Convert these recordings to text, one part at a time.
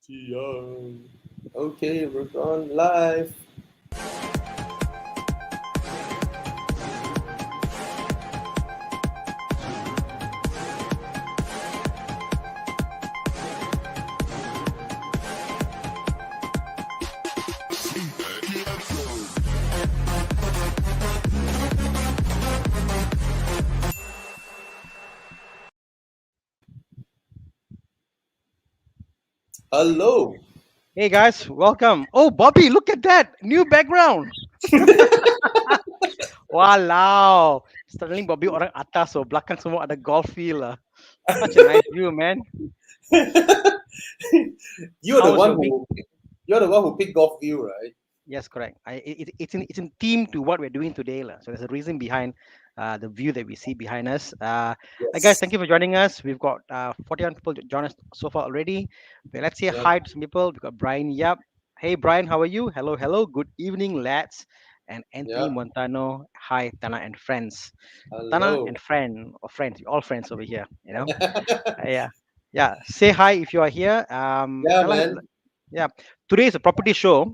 Young. Okay, we're on live. Hello. Hey guys, welcome. Oh, Bobby, look at that new background. Wow. Suddenly Bobby orang atas, so belakang semua ada golf field lah. Such a nice view, man. you're the How was one your week? who you're the one who picked golf view, right? Yes, correct. It's in theme to what we're doing today lah. So there's a reason behind the view that we see behind us. Guys, Yes. thank you for joining us. We've got 41 people join us so far already. Okay, let's say Yeah. hi to some people. We've got Brian Yap. Hey Brian, how are you? Hello, hello. Good evening, lads. And Anthony Yeah. Montano. Hi, Thana and friends. Tana Hello. and friend or friends, all friends over here. Yeah, yeah. Say hi if you are here. Yeah, man. Yeah. Today is a property show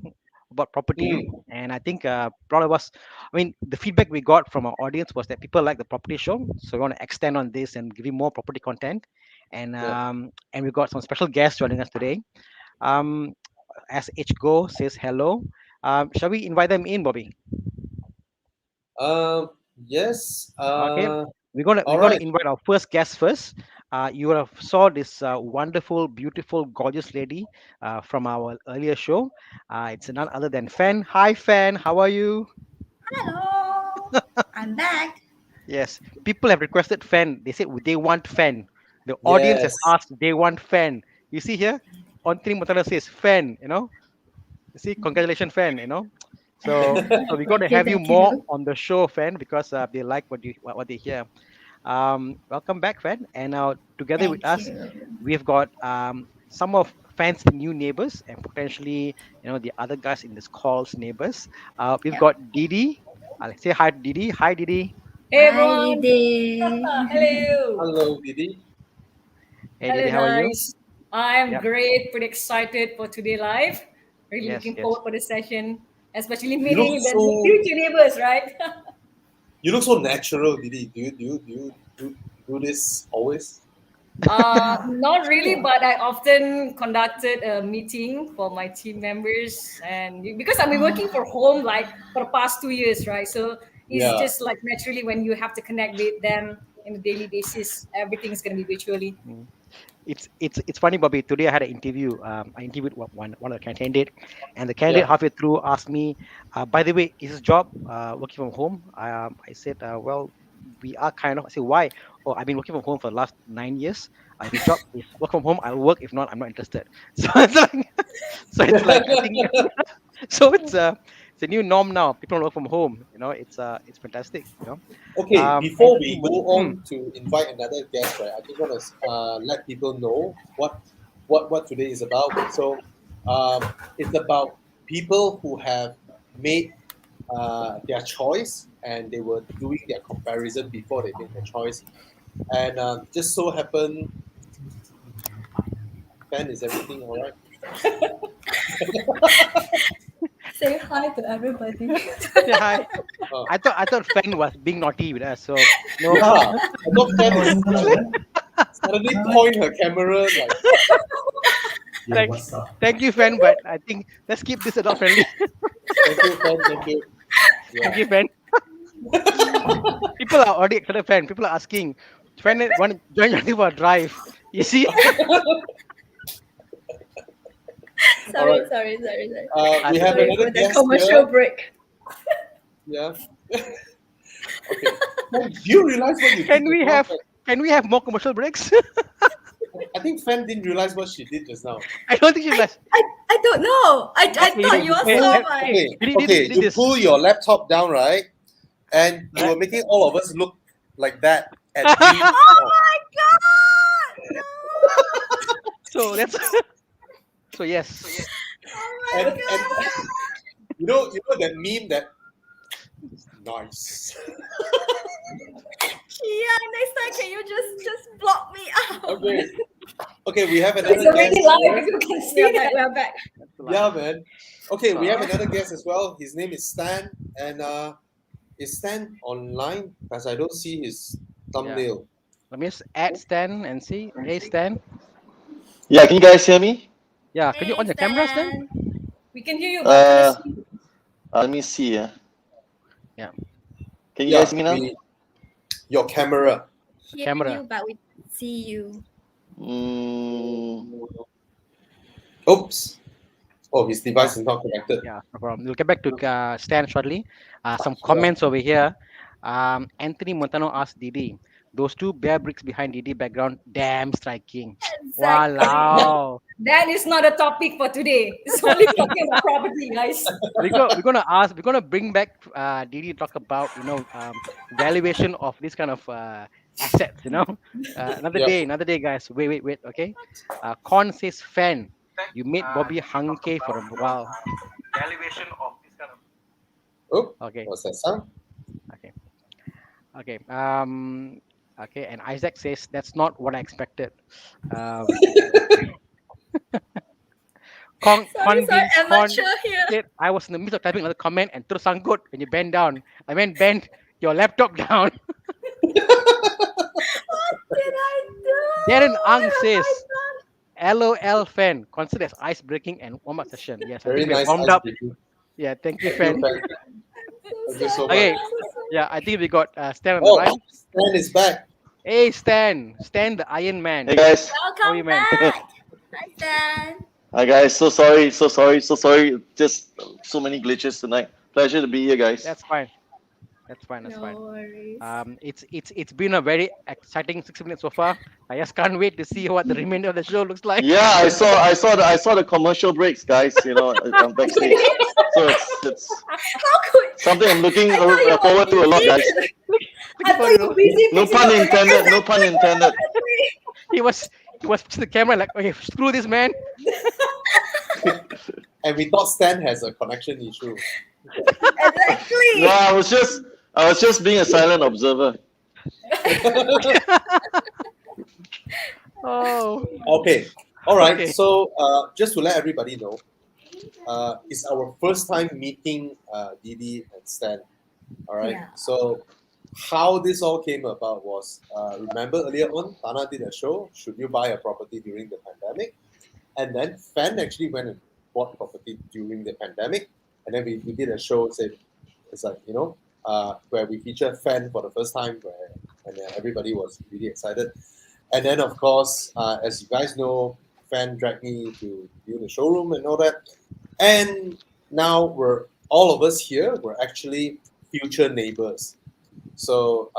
about property, Mm. and I think a lot of us. I mean, the feedback we got from our audience was that people like the property show, so we want to extend on this and give you more property content. Yeah. And we got some special guests joining us today. Um, as H Go says hello. Shall we invite them in, Bobby? Um. Yes. Okay, we're gonna All right. invite our first guest first. You would have saw this wonderful, beautiful, gorgeous lady from our earlier show. It's none other than Fan. Hi, Fan. How are you? Hello, I'm back. Yes, people have requested Fan. They said they want Fan. The audience has Yes. asked they want Fan. You see here, on three Mutala says Fan. You see, congratulations, Fan. So we're going to Thank you, have you thank more you. on the show, Fan, because they like what they hear. Welcome back, Fan. And now together with Thank us, you. we've got some of Fan's new neighbors and potentially, the other guys in this call's neighbors. We've Yep. got Didi. I'll say hi to Didi. Hi, Didi. Hey Hi, everyone. Didi. Hello. Hello, Didi. Hey, Hello, Didi. How are you? guys. I'm Yep. great. Pretty excited for today live. Really Yes. looking Yes. forward for the session, especially You look meeting the so future neighbors, right? you look so natural, Didi. Do this always? Not really, but I often conducted a meeting for my team members, and because I've been working for home like for the past 2 years, right? So it's Yeah. just like naturally when you have to connect with them on a daily basis, everything's gonna be virtually. Mm. It's funny, Bobby. Today I had an interview. I interviewed one of the candidate, and the candidate Yeah. halfway through asked me, "By the way, is his job working from home?" I said, "Well, we are kind of." I said, "Why?" "Oh, I've been working from home for the last 9 years. If his job is work from home, I'll work. If not, I'm not interested." So it's like I think so. It's a new norm now. People work from home. It's fantastic. Okay, before Anthony, we go mm, on to invite another guest, right? I just want to let people know what today is about. So, it's about people who have made their choice and they were doing their comparison before they made their choice. And just so happened, Ben, is everything all right? Say hi to everybody. say hi. Uh, I thought Fan was being naughty with us. So no. yeah, I thought Ben is like suddenly point her camera like, Thank, thank you, Fan. But I think let's keep this adult friendly. thank you, Ben, thank you. Thank Yeah. you, Fan. People are already excited, Fan. People are asking, Fan, want to join you for a drive? You see? All sorry, right. sorry, sorry, sorry. We That's have okay. Sorry another for the guest commercial here. break. Yeah. Okay. Fan, do you realize what you did Can just we now? have can we have more commercial breaks? I think Fan didn't realize what she did just now. I don't think she I, less. I don't know. I Okay, thought you all hey, saw hey, my. hey, Okay, did okay. did You this. pull your laptop down, right? And you Right? were making all of us look like that at Teams. Oh my god! So that's so yes. Oh And my and god! you know that meme that nice. Yeah, next time can you just block me out? Okay. Okay, we have It's another guest already live. here. If you can see We are back. that. We are back. Yeah, man. Okay, we have another guest as well. His name is Stan, and is Stan online? Because I don't see his thumbnail. Let me just add Stan and see. Hey, Stan. Yeah, can you guys hear me? Yeah, can you on Hey, your camera, Stan? Stan. We can hear you, but cannot Uh, see you. let me see. Yeah, Can you guys Yeah, see me now? your camera. Hear camera. you, but we see you. Mm, Oops. Oh, his device is not connected. Yeah, no problem. We'll get back to Stan shortly. Some Sure. comments over here. Anthony Montano asked Didi, those two bear bricks behind Didi background, damn striking. Exactly. Wow. That is not a topic for today. It's only talking about property, guys. We're gonna bring back Didi to talk about valuation of this kind of assets. Yep. Another day, guys. Wait. Okay. Con says fan. You made Bobby Hanke for a while. Valuation of this kind of. Oh, Okay. what's that sound? Okay. Okay. Okay. And Isaac says that's not what I expected. Um, Sorry, Con amateur here. said I was in the midst of typing another comment and threw sangkut when you bend down. I meant bend your laptop down. Did I do? Darren What Ang have I says done? LOL fan considered as ice breaking and warm up session. Yes, I Very think we have nice warmed ice up. breaking. Yeah, thank you, Thank you, fan. fan. So Thank you so sorry. much. Okay, I'm so sorry. yeah, I think we got Stan on the Oh, line. Stan is back. Hey, Stan the Iron Man. hey guys. How are you, Welcome man? back. Hi, Stan. Hi guys. So sorry. Just so many glitches tonight. Pleasure to be here, guys. That's fine. That's fine. No worries. It's been a very exciting 6 minutes so far. I just can't wait to see what the remainder of the show looks like. Yeah, I saw the commercial breaks, guys. On backstage. So it's How could something I'm looking I thought you were forward to a lot, busy? guys. I thought you were busy No fixing pun up the intended. No pun intended. he was to the camera like, okay, screw this man. And we thought Stan has a connection issue. Exactly. No, I was just being a silent observer. Oh, Okay. All right. Okay. So just to let everybody know, it's our first time meeting Didi and Stan. All right. Yeah. So how this all came about was, remember earlier on, Thana did a show, Should You Buy a Property During the Pandemic? And then Fan actually went and bought property during the pandemic. And then we did a show, said, it's like, where we featured Fan for the first time, and everybody was really excited. And then, of course, as you guys know, Fan dragged me to view the showroom and all that. And now all of us here, we're actually future neighbors. So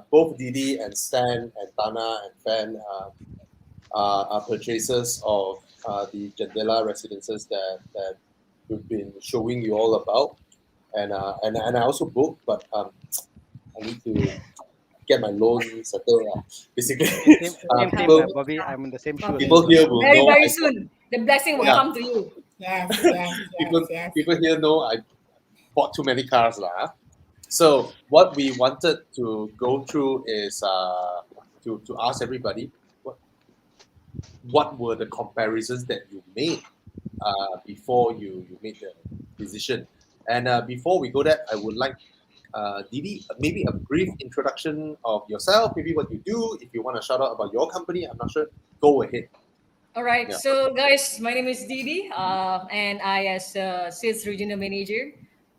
both Didi and Stan and Thana and Fan are purchasers of the Jandela residences that we've been showing you all about. And I also booked, but I need to get my loan settled. Basically, same, people, Bobby. I'm in the same shoe. people here will Very, know. very soon. The blessing will Yeah. come to you. Yes. People here know I bought too many cars, lah. So what we wanted to go through is to ask everybody what were the comparisons that you made before you made the decision. And before we go there, I would like Didi, maybe a brief introduction of yourself, maybe what you do. If you want to shout out about your company, I'm not sure. Go ahead. All right. Yeah. So, guys, my name is Didi, and I as a sales regional manager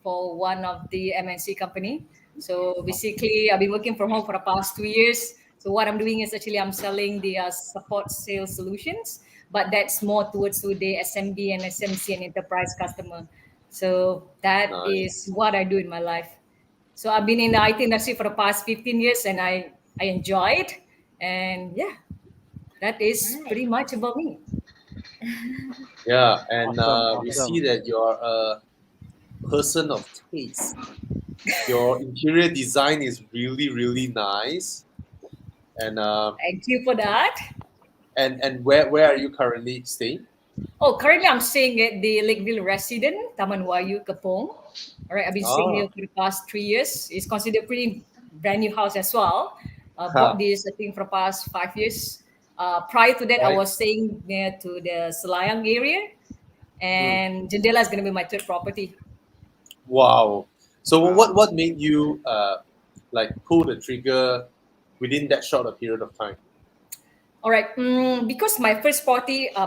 for one of the MNC company. So basically, I've been working from home for the past 2 years. So what I'm doing is actually I'm selling the support sales solutions, but that's more towards to the SMB and SMC and enterprise customer. So that Nice. is what I do in my life. So I've been in the IT industry for the past 15 years, and I enjoy it. And yeah, that is pretty much about me. Yeah, and we Awesome. see that you're a person of taste. Your interior design is really, really nice. And Thank you for that. and where are you currently staying? Oh, currently I'm staying at the Lakeville Resident, Taman Wayu, Kepong. All right, I've been staying here for the past 3 years. It's considered pretty brand new house as well. Huh. Bought this, I think, for the past 5 years. Prior to that, I Right. was staying near to the Selayang area, Mm. and Jendela is going to be my third property. Wow. So Wow. what made you like pull the trigger within that short a period of time? All right. Because my first party, I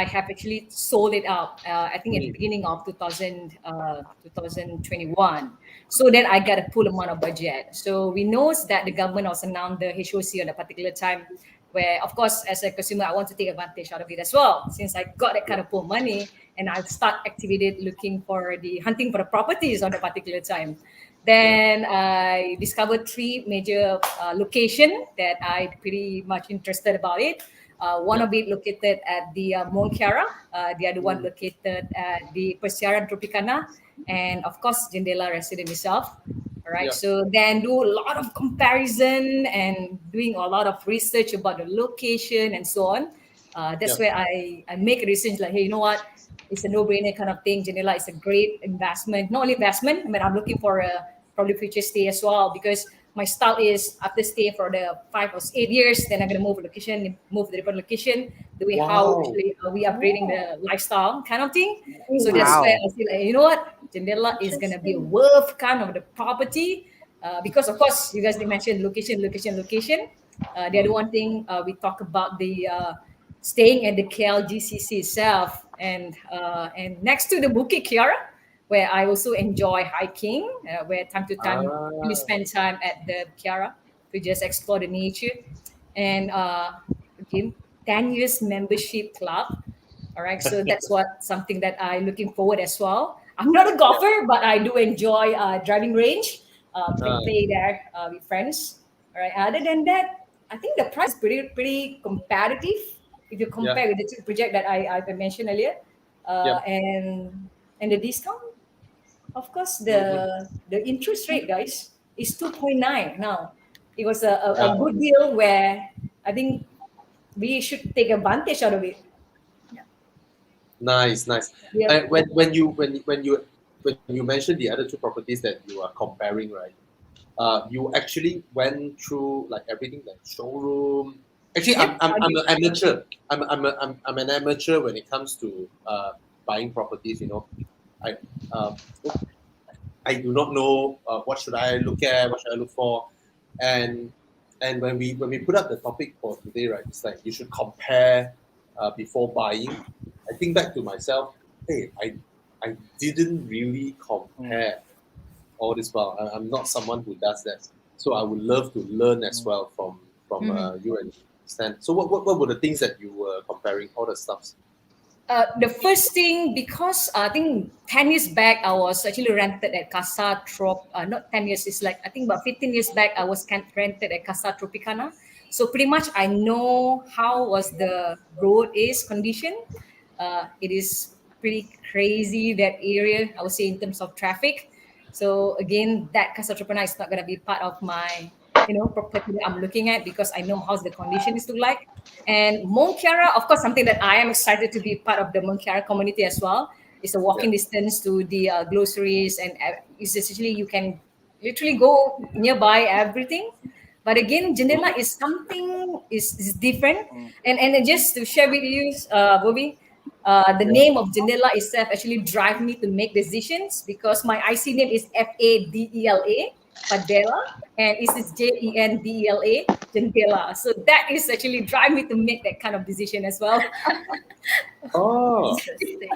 have actually sold it out. I think at the Mm. beginning of 2021. So then I got a full amount of budget. So we knows that the government also announced the HOC on a particular time, where of course as a consumer I want to take advantage out of it as well. Since I got that Yeah. kind of pool money, and I start activated looking for the hunting for the properties on a particular time. Yeah. Then I discovered three major location that I pretty much interested about it. One Yeah. of it located at the Monkiara, the other one Mm. located at the Persiaran Tropicana, and of course Jendela resident itself. All right, Yeah. so then do a lot of comparison and doing a lot of research about the location and so on. Yeah. That's where I make a decision like, hey, you know what? It's a no-brainer kind of thing. Janela is a great investment. Not only investment, I mean, I'm looking for a probably future stay as well because my style is after stay for the 5 or 8 years, then I'm gonna move location, move to the different location, the way how Wow. actually we upgrading Oh, the lifestyle kind of thing. So that's oh, where Wow. I feel like, you know what, Jendela is gonna be a interesting. worth kind of the property. Because of course you guys did mention location, location, location. The other Mm. one thing we talk about the staying at the KLGCC itself, and next to the Bukit Kiara, where I also enjoy hiking, where time to time really Ah. spend time at the Kiara to just explore the nature, and again 10 years membership club. All right, so that's what something that I looking forward as well. I'm not a Yeah. golfer, but I do enjoy driving range, Ah. play there with friends. All right. Other than that, I think the price is pretty competitive if you Yeah. compare with the two project that I mentioned earlier, Yeah. and the discount. Of course, Mm-hmm. the interest rate, guys, is 2.9 now. It was a Yeah. good deal where I think we should take advantage out of it. Nice. Nice. Yep. When you mentioned the other two properties that you are comparing, right? You actually went through like everything, like showroom. Actually, Yep. I'm an amateur. I'm an amateur when it comes to buying properties. I um, I do not know what should I look at, what should I look for, and when we put up the topic for today, right? It's like you should compare before buying. I think back to myself. Hey, I didn't really Mm, compare all this while. I'm not someone who does that. So I would love to learn as mm. well from Mhm. you and Stan. So what were the things that you were comparing? All the stuffs. The first thing, because I think 10 years back, I was actually rented at Casa Trop. Not 10 years, it's like I think about 15 years back, I was rented at Casa Tropicana. So pretty much I know how was the road is condition. It is pretty crazy that area, I would say, in terms of traffic. So again, that Casa Tropicana is not going to be part of my property that I'm looking at because I know how's the condition is look like. And Monkiara, of course, something that I am excited to be part of the Monkiara community as well. It's a Yeah. walking distance to the groceries, and it's essentially you can literally go nearby everything. But again, Mm. Jendela is something is different. Mm. And just to share with you, Bobby, the Yeah. name of Jendela itself actually drive me to make decisions because my IC name is Fadela, Fadela, and it is Jendela, Jendela. So that is actually drive me to make that kind of decision as well. Oh, Interesting. Say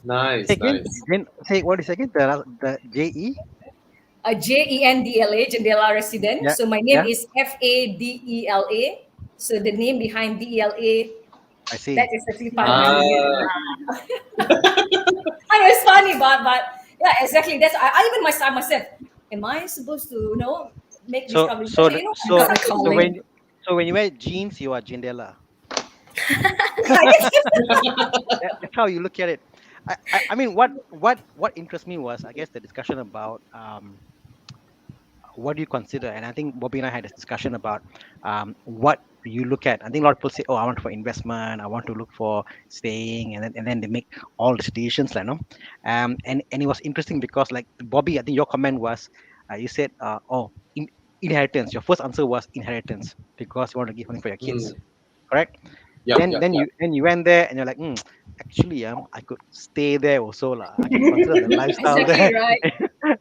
nice, again. nice. Say what is again? The JE. Jendela, Jendela resident. Yeah. So my name Yeah. is Fadela. So the name behind DELA, I that see. is actually part of my Ah, name. I know it's funny, but yeah, exactly. That's I even myself. Am I supposed to make this So comment? so But the- I'm so God excited to so know. calling. when you wear jeans, you are Jindela. I guess That's how you look at it. I mean, what interests me was, I guess, the discussion about what do you consider, and I think Bobby and I had this discussion about what you look at. I think a lot of people say, oh, I want for investment, I want to look for staying, and then they make all the decisions, like, no. And it was interesting because, like, Bobby, I think your comment was, you said, oh, inheritance. Your first answer was inheritance because you want to give something for your kids, Mm. correct? Yep, then yep, then yep. you then you went there and you're like, actually, I could stay there also lah. I can consider the lifestyle Exactly there. right.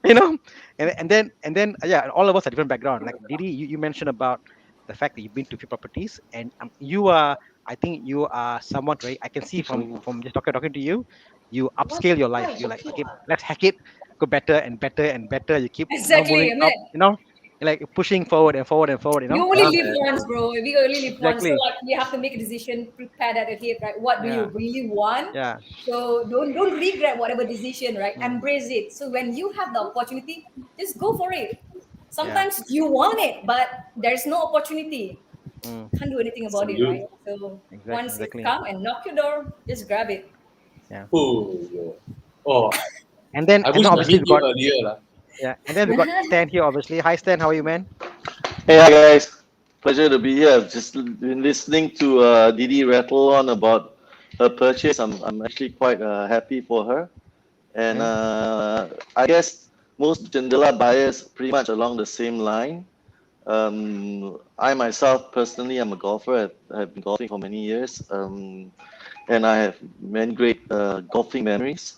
you know and then yeah, all of us are different background. Like Didi, you mentioned about the fact that you've been to few properties, and you are, I think you are someone, right? I can see Keep from something. just talking to you, you What? upscale your Why life. is You're so like, cute? okay, let's hack it, go better and better and better. You keep Exactly. moving I up, mean, like pushing forward and forward and forward, you only Yeah, live man. once, bro. We only live once. So exactly. like we have to make a decision, prepare that ahead, right? What do you Yeah, really want? yeah. So don't regret whatever decision, right? Mm, Embrace it. So when you have the opportunity, just go for it. yeah. Sometimes you want it, but there's no opportunity. Mm, Can't do anything about it, right? Salute. So once it exactly. come and knock your door, just grab it. Yeah. Oh, yo. Oh, I And wish then I obviously meet we you got, earlier. Lah. yeah, and then we got Stan here, obviously. Hi, Stan. How are you, man? Hey, hi guys. Pleasure to be here. I've just been listening to Didi rattle on about her purchase. I'm actually quite happy for her. And Okay. I guess most Jandela buyers pretty much along the same line. I myself personally, I'm a golfer. I've been golfing for many years, and I have many great golfing memories.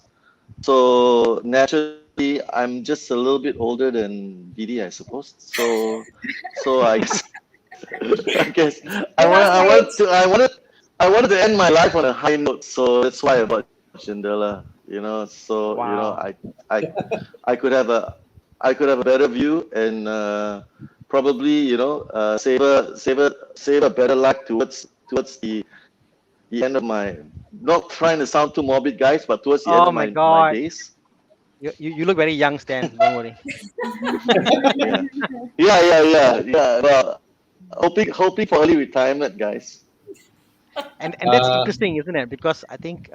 So naturally, I'm just a little bit older than Didi, I suppose. So I guess I guess You're half my age. I wanted to end my life on a high note. So that's why I bought Jandela. Wow. I I could have a better view and probably save a better life towards the end of my, not trying to sound too morbid, guys, but towards the end Oh of my my God. days. You look very young, Stan. Don't worry. Yeah, yeah. Well, hoping for early retirement, guys. And that's Uh, interesting, isn't it? Because I think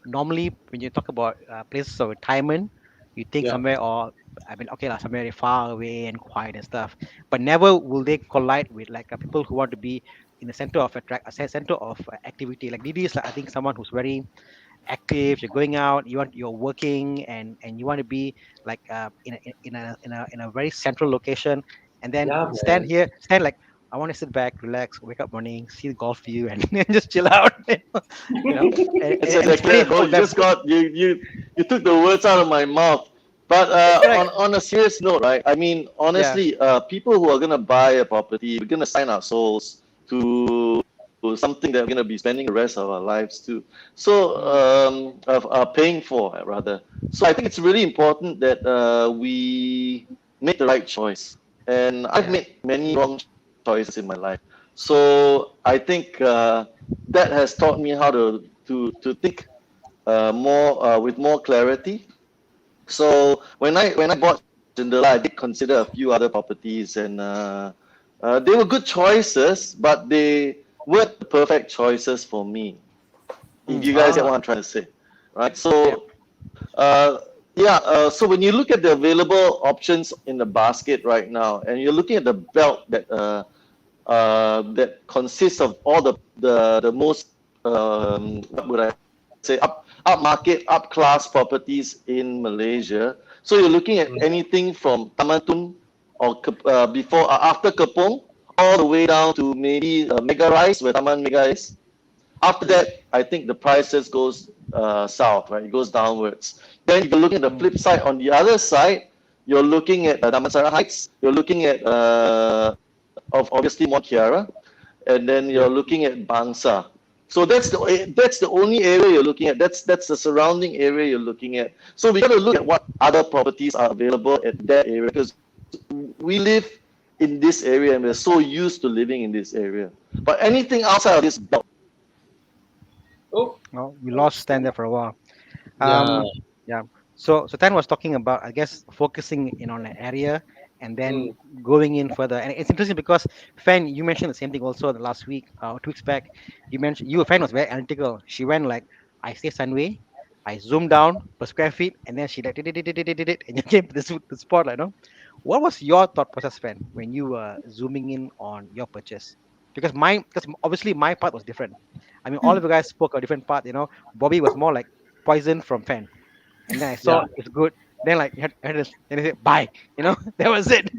normally when you talk about places of retirement, you think yeah, somewhere, or I mean, okay, like somewhere very far away and quiet and stuff. But never will they collide with like people who want to be in the center of center of activity. Like Didi is, like, I think, someone who's very active. You're going out, you're working, and you want to be like in a very central location. And then yeah, stand man. here, stand like, I want to sit back, relax, wake up morning, see the golf view, and, and just chill out. you know It's and it's exactly funny that. Oh, how you that just got you took the words out of my mouth. But correct. on a serious note, right? I mean, Yeah. honestly, people who are gonna buy a property, we're gonna sign our souls to something that we're gonna be spending the rest of our lives to. So Mm, paying for rather. So I think it's really important that we make the right choice. And I've yeah. made many wrong choices in my life. So I think that has taught me how to think more with more clarity. So when I bought Jindala, I did consider a few other properties, and they were good choices, but they weren't the perfect choices for me. If Mm, you guys get Ah, what I'm trying to say, right? yeah. So yeah, so when you look at the available options in the basket right now, and you're looking at the belt that consists of all the most what would I say, upmarket, up class properties in Malaysia. So you're looking at mm, anything from Tamatun or before after Kepong all the way down to maybe Mega Rise where Taman Mega is. After mm, that, I think the prices goes south, right? It goes downwards. Then if you're looking at the Mm, flip side, on the other side, you're looking at Damansara Heights. You're looking at of obviously Mont Kiara, and then you're yep. looking at Bangsa. So that's the only area you're looking at. That's the surrounding area you're looking at. So we got to look at what other properties are available at that area because we live in this area and we're so used to living in this area. But anything outside of this belt, Oh, well, we lost oops. Stan there for a while. Yeah. Yeah. So Tan was talking about, I guess, focusing in on an area and then Mm, going in further. And it's interesting because Fan, you mentioned the same thing also the last week, 2 weeks back. You mentioned your Fan was very analytical. She went like, I stay Sunway, I zoomed down per square feet, and then she like did it, and you came to the spot, like, no. What was your thought process, Fan, when you were zooming in on your purchase? Because obviously my part was different. I mean, all of you guys spoke a different part. Bobby was more like poison from Fan, and then I yeah. saw it's good. Then like you had this, then they say bye. That was it.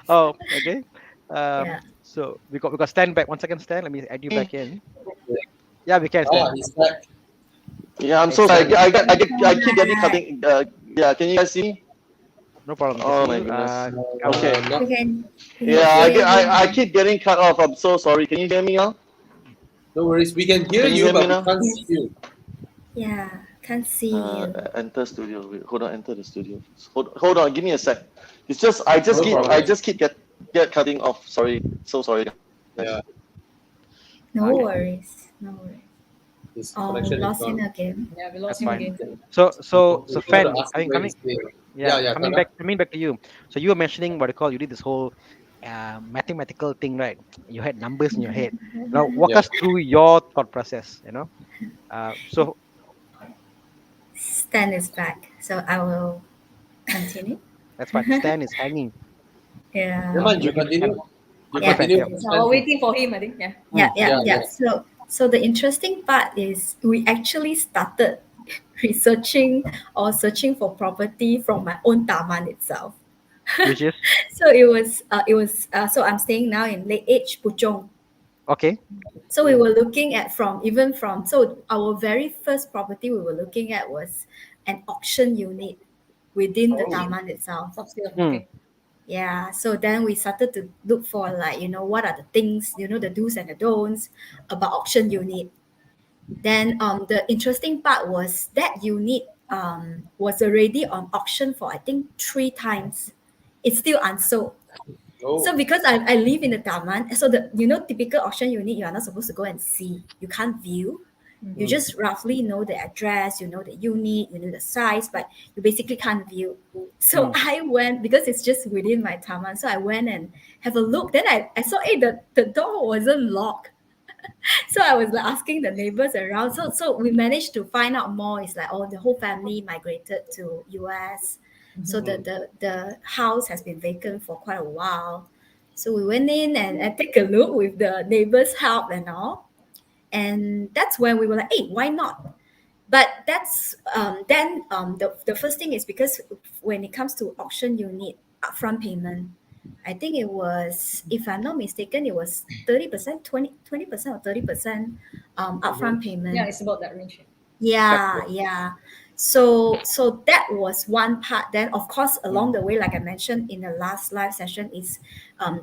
Oh, okay. Yeah. So we got stand back. 1 second, stand. Let me add you Me? back in. Yeah, we can stand. He's back. Yeah, I'm Hey, so sorry. Stan. I keep getting cutting. Yeah, can you guys see me? No problem. We can Oh see my you. goodness. Okay. Okay. Not, We can Yeah, hear I you. keep getting cut off. I'm so sorry. Can you hear me now? no worries. We can hear Can you you, hear me but we now? can't see Yes. you. Yeah. Can't see you. Enter studio. Wait, hold on. Enter the studio. Hold on. Give me a sec. It's just No I problem. just keep get cutting off. Sorry. So sorry, guys. Yeah, No Okay. worries. No worries. his Oh, we connection is lost him gone. again. Yeah, we That's lost him fine. again. So We gotta Fan, ask I him mean where he's coming. staying. Yeah, Yeah, coming Thana. back, coming back to you. So you were mentioning what you call you did this whole mathematical thing, right? You had numbers in your head. Now walk Yeah. us through your thought process. So Stan is back. So I will continue. that's fine. Stan is hanging. Never Yeah. mind. We You give continue. Stan. You Okay, Yeah. Fan. continue. Yep. with So Stan we're first. waiting for him, I think. Yeah. Yeah, Mm, yeah, Yeah, yeah. yeah. So the interesting part is we actually started researching or searching for property from my own taman itself. which is So so I'm staying now in Lake Age, Puchong. okay. So we Mm. were looking at so our very first property we were looking at was an auction unit within the Oh, taman itself. Upstairs. Mm, Okay. Yeah, so then we started to look for like, what are the things, the do's and the don'ts about auction unit. Then the interesting part was that unit was already on auction for I think 3 times. It's still unsold. oh. So because I live in the Taman, so the typical auction unit you are not supposed to go and see. You can't view. You Mm. just roughly know the address, you know the unit, you know the size, but you basically can't view. So mm, I went because it's just within my Taman. So I went and have a look. Then I saw the door wasn't locked. So I was like asking the neighbors around. So we managed to find out more. It's like the whole family migrated to US. So Mhm. the house has been vacant for quite a while. So we went in and take a look with the neighbors' help and all. And that's when we were like, hey, why not? But that's then the first thing is because when it comes to auction, you need upfront payment. I think it was, if I'm not mistaken, it was 30%, 20% or 30% Mm-hmm. upfront Yeah, payment. it's about that range. yep. Yeah, yeah. So that was one part. Then of course along Mm, the way, like I mentioned in the last live session, is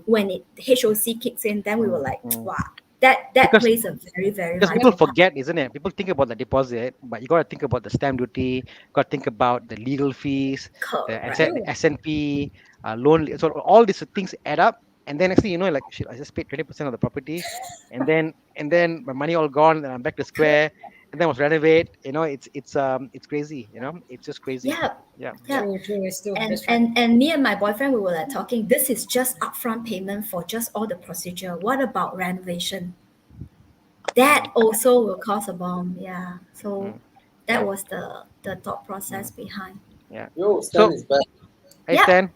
when it HOC kicks in, then we were mm, like, mm. wow, that Because plays a very, very because people vital part. forget, isn't it? People think about the deposit, but you got to think about the stamp duty. Got to think about the legal fees, Correct. the True. S&P, loan. So all these things add up, and then next thing you know, like shit, I just paid 20% of the property, and then my money all gone, and I'm back to square, and then I was renovate. It's crazy. It's just crazy. Yeah, Yeah. yeah. True, true. It's true. and That's right. and and me and my boyfriend we were like talking, this is just upfront payment for just all the procedure. What about renovation? Mm, That also will cost a bomb. Yeah, so mm, that yeah. was the thought process Mm, behind. yeah. Yo, Stan So is back. hey Yeah. Stan,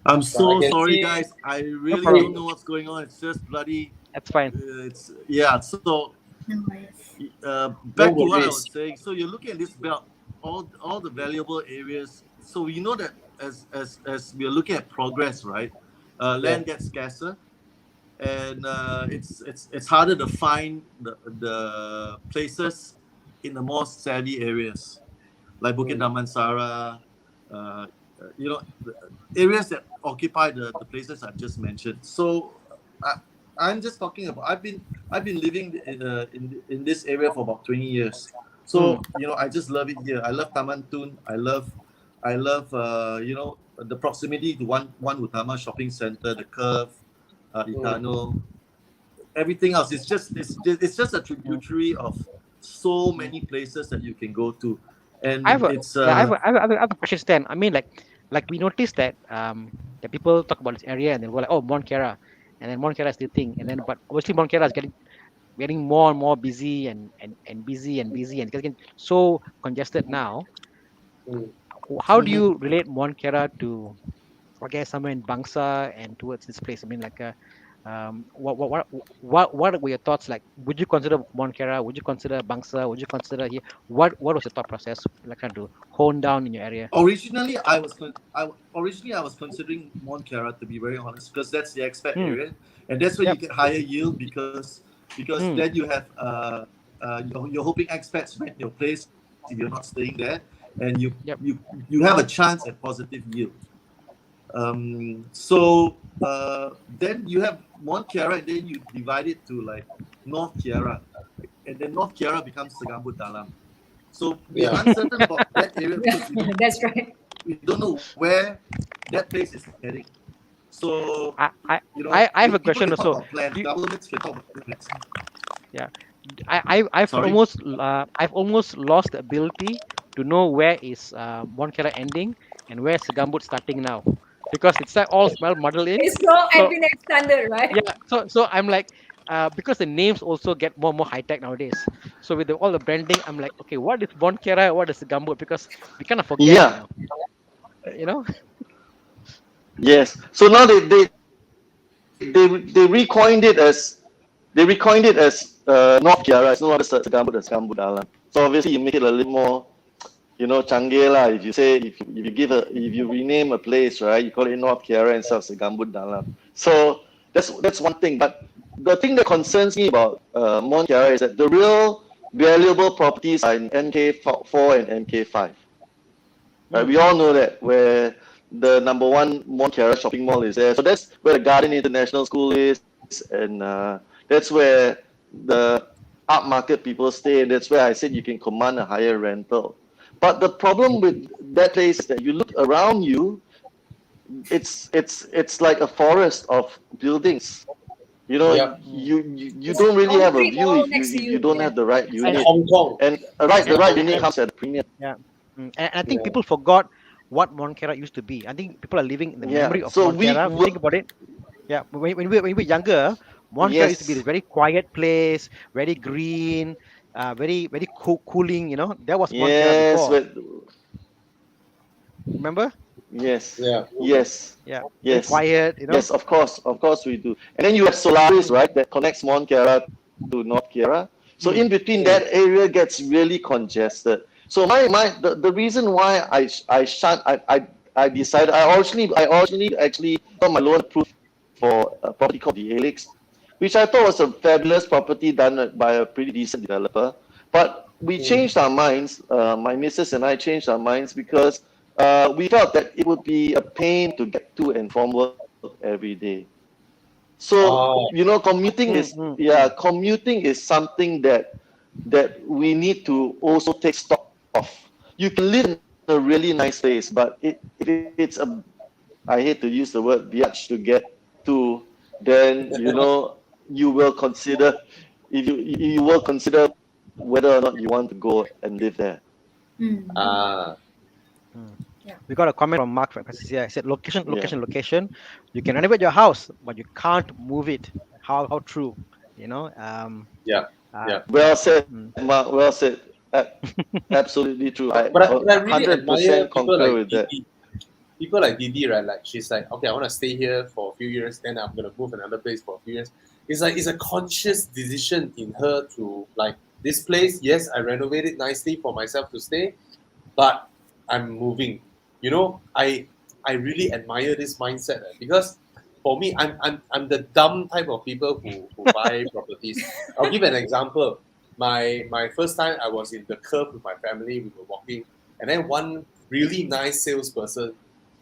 I'm So I so can sorry, see. guys. I no really problem. don't know what's going on. It's just bloody. That's fine. It's yeah. So No worries. No back to what I was worries. saying. So you're looking at this belt, all the valuable areas. So you know that as we are looking at progress, right? Yeah. Land gets scarcer, and it's harder to find the places in the more savvy areas like Bukit Mm. Damansara, you know, the areas that occupy the places I've just mentioned. So I, I'm just talking about I've been living in this area for about 20 years. Mm, So I just love it here. I love Taman Tun. I love the proximity to one Utama shopping center, the Curve, Mm. Itano, everything else. It's just a mm, tributary of so mm. many places that you can go to, I have and a it's yeah, I have a question, Stan. I mean, like we noticed that people talk about this area and they go like, oh, Mount Kera, and then Mount Kera is the thing, and then but obviously Mount Kera is getting more and more busy and busy and busy and it's getting so congested now. Mm. How do Mhm. you relate Mount Kera to, I guess, somewhere in Bangsa and towards this place? I mean, like What were your thoughts like? Would you consider Monkera? Would you consider Bangsa? Would you consider here? What was your thought process like trying to hone down in your area? Originally I was considering Mont Kiara, to be very honest, because that's the expat Hmm. area, and that's where you Yep. get higher yield because Hmm. then you have you're hoping expats rent your place if you're not staying there, and Yep. you have a chance at positive yield. So then you have Mont Kiara, and then you divide it to like North Kiara, and then North Kiara becomes Segambut Dalam. So we are Yeah. uncertain about that area because That's right. we don't know where that place is heading. So I I I have a people question can talk also. about plans. Do you, Governments can talk about plans. yeah, Sorry. I've almost lost the ability to know where is Monkera ending and where Segambut starting now, because it's like all smell muddled in. It's so So Equinix standard, right? yeah, so I'm like, because the names also get more and more high tech nowadays. So with all the branding, I'm like, okay, what is Monkera? What is Segambut? Because we kind of forget, Yeah. you know. Yes. So now they recoined it as North Kiara. It's no longer Segambut Dalam. So obviously you make it a little more, canggih lah. If you say if you rename a place, right, you call it North Kiara instead of Segambut Dalam. So that's one thing. But the thing that concerns me about Mont Kiara is that the real valuable properties are in MK4 and MK5. Right? We Mm. all know that where the number one Mont Kiara shopping mall is there. So that's where the Garden International School is, and that's where the upmarket people stay, and that's where I said you can command a higher rental. But the problem with that place is that you look around you, it's like a forest of buildings. Yep. Mm. You It's don't really have a concrete view all if next to you you. don't Yeah. have the right It's like unit. Hong Kong. And It's the like right Hong unit Kong. comes at a premium. Yeah. And I think Yeah. people forgot what Monkera used to be. I think people are living in the Yeah. memory of So Monkera. If you think about it, yeah, when we were younger, Monkera used to be this yes, very quiet place, very green, very cooling. That was Monkera yes, before. but Remember? yes, Yeah. yes, Yeah, very yes, quiet. yes. Of course we do. And then you have Solaris, right, that connects Mont Kiara to North Kiara. So Mm, in between Mm. that area gets really congested. So the reason why I shut I decided I originally actually got my loan approved for a property called the Helix, which I thought was a fabulous property done by a pretty decent developer. But we Mm. changed our minds. My missus and I changed our minds because we felt that it would be a pain to get to and from work every day. So Oh. commuting is something that we need to also take stock of. You can live in a really nice place, but if it's I hate to use the word biatch to get to, then you will consider if you will consider whether or not you want to go and live there. Mm. Ah. mm. Yeah. We got a comment from Mark Francis here. I said, location, Yeah. location, location. You can renovate your house, but you can't move it. How true? You know. Yeah. Uh, Yeah. yeah. Well said, Mm. Mark. Well said. Absolutely true. I But I really admire 100% people concur like with that. Didi. People like Didi, right? Like she's like, okay, I want to stay here for a few years, then I'm gonna move another place for a few years. It's like it's a conscious decision in her to like this place. Yes, I renovate it nicely for myself to stay, but I'm moving. I really admire this mindset because for me, I'm the dumb type of people who buy properties. I'll give an example. My first time I was in the curve with my family, we were walking, and then one really nice salesperson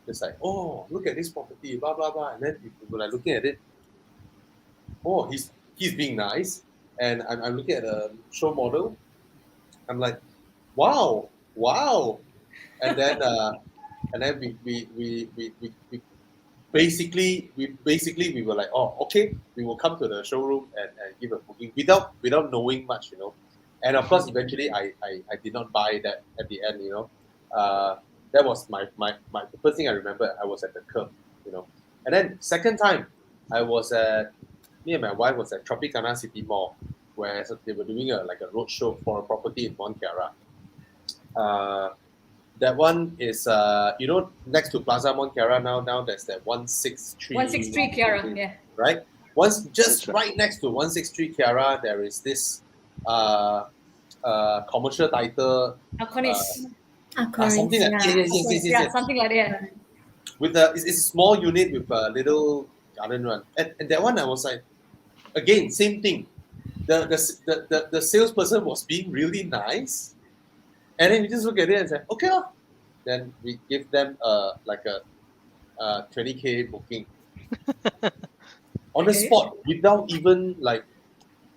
is like, oh, look at this property, blah blah blah. And then we were like looking at it, oh, he's being nice. And I'm looking at a show model. I'm like, wow, wow. And then we basically we were like, oh, okay, we will come to the showroom and give a booking without knowing much. And of course, eventually I did not buy that at the end. Uh, that was my the first thing I remember. I was at the curb. And then second time, I was at me and my wife was at Tropicana City Mall, where they were doing like a road show for a property in Mont Kiara. Uh, that one is next to Plaza Mont Kiara now there's that 163 163 Kiara. Yeah. right? Once just That's right. right next to 163 Kiara, there is this uh, commercial title, uh, Alconis. something Aquarius, like yeah. yes, yes, yes, yes, Alconis. yes, Yeah, yes. something like that. With it's a small unit with a little garden one, and that one I was like, again, same thing. The salesperson was being really nice, and then we just look at it and say, okay, lah. Then we give them like a 20K booking on the Okay. spot without even like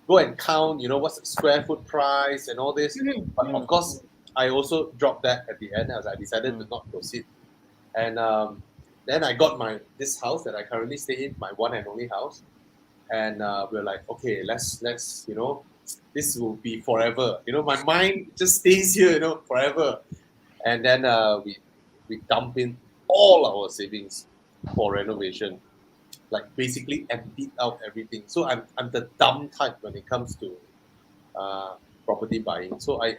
go and count, what's the square foot price and all this. Mhm. But of Mm, course, I also dropped that at the end as I decided to mm, not proceed. And then I got this house that I currently stay in, my one and only house. And we're like, okay, let's this will be forever. My mind just stays here, forever. And then we dump in all our savings for renovation, like basically emptied out everything. So I'm the dumb type when it comes to uh, property buying. So I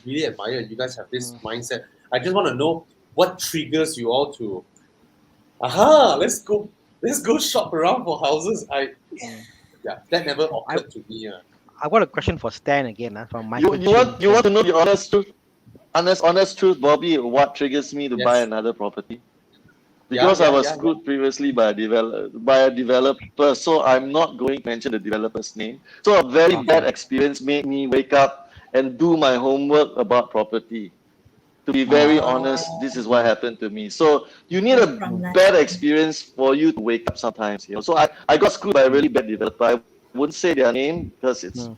really admire you guys have this mm, mindset. I just want to know what triggers you all to aha, let's go shop around for houses. mm. Yeah, that never I occurred to me. I got a question for Stan again, from You Michael you Chin want you here. want to know the honest truth? Honest truth, Bobby. What triggers me to buy Yes. another property? Yeah, Because I yeah, was yeah, yeah. screwed previously by a developer, so I'm not going to mention the developer's name. So a very Okay. bad experience made me wake up and do my homework about property. To be very Ah, honest, this is what happened to me. So you need Learn a from that. bad experience for you to wake up sometimes. So I got screwed by a Mm, really bad developer. I wouldn't say their name because it's mm,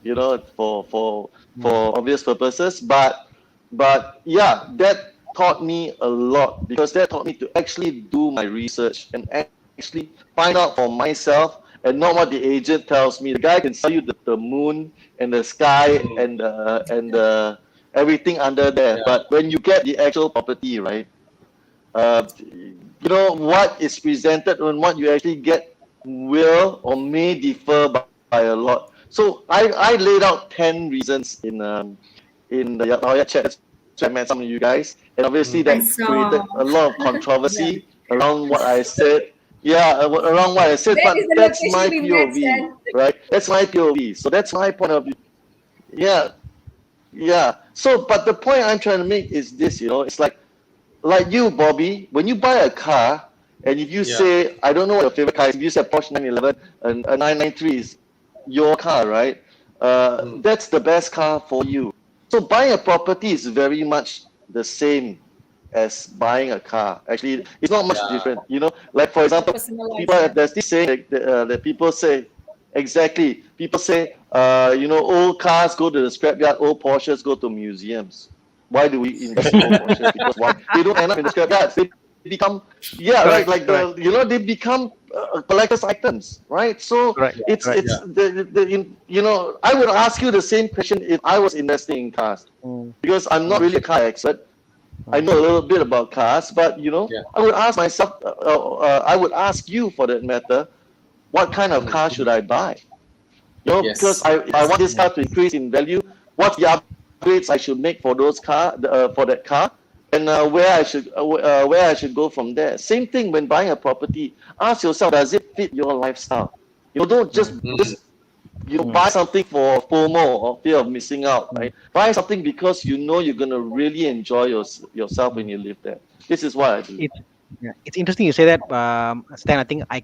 for mm, obvious purposes. But yeah, that taught me a lot because that taught me to actually do my research and actually find out for myself and not what the agent tells me. The guy can sell you the moon and the sky mm, and everything under there. yeah, But when you get the actual property, right, what is presented and what you actually get will or may differ by a lot. So I laid out 10 reasons in the Yaya chat. That's where I met some of you guys, and obviously mm, that I created saw. a lot of Yeah. controversy around what I said. Yeah, around what I said, That is but the that's my location we met, POV, Stan. right? That's my POV. So that's my point of view. Yeah, yeah. So, but the point I'm trying to make is this, it's like you, Bobby, when you buy a car, and if you yeah, say, I don't know what your favorite car is, if you say Porsche 911 and a 993 is your car, right? mm, That's the best car for you. So buying a property is very much the same as buying a car. Actually, it's not much yeah, different. Like for example, Personalized, people yeah. there's this saying that people say exactly. People say, old cars go to the scrapyard, old Porsches go to museums. Why do we invest in old Porsches? Because why? They don't end up in the scrapyards. They become, yeah, right. Like correct, correct, they become collector's items, right? So correct, correct. yeah, I would ask you the same question if I was investing in cars, Mm, because I'm not mm, really a car expert. I mm, know a little bit about cars, but yeah, I would ask myself, I would ask you for that matter, what kind of mm, car should I buy? Because yes, if I yes, want this mm, car to increase in value, what's the upgrades I should make for for that car, and where I should go from there. Same thing when buying a property. Ask yourself, does it fit your lifestyle? Don't just mm, mm, mm, buy something for FOMO or fear of missing out, mm, right? Buy something because you're gonna really enjoy yourself when mm. you live there. This is what I believe. It's yeah, it's interesting you say that, Stan. I think I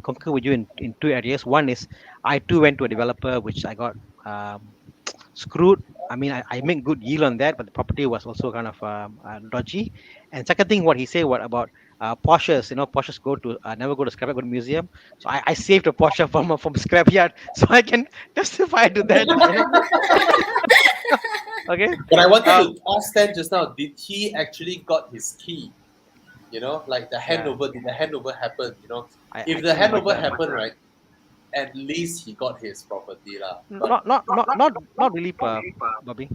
concur with you in two areas. One is I too went to a developer which I got screwed. I mean, I make good yield on that, but the property was also kind of dodgy. And second thing, what he said, what about Porsches? Porsches never go to scrapyard, go to museum. So I saved a Porsche from scrapyard, so I can testify to that. Okay. But I wanted Um. to ask Stan just now, did he actually got his key? Like the Yeah. handover, did the handover happen? I If the think it handover might. happened, right, at least he got his property lah. But Not really, Bobby.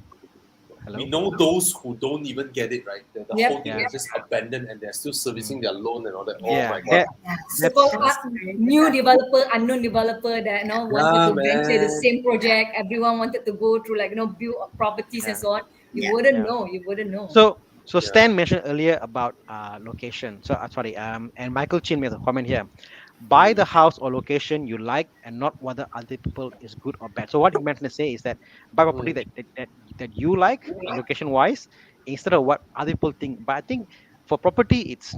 we Hello. know those who don't even get it, right? The Yep. whole thing Yeah. is just abandoned and they're still servicing Mm. their loan and all that. Oh Yeah. my god. Yes, So-called That's that's very new difficult. developer, unknown developer that wanted Yeah, to venture the man. same project. Everyone wanted to go through build properties and yeah. so on. You Yeah. wouldn't Yeah. know. You wouldn't know. So Yeah. Stan mentioned earlier about location. So sorry. And Michael Chin made a comment here. buy the house or location you like and not whether other people is good or bad. So what he meant to say is that buy property Mm. that you like location wise instead of what other people think. But I think for property it's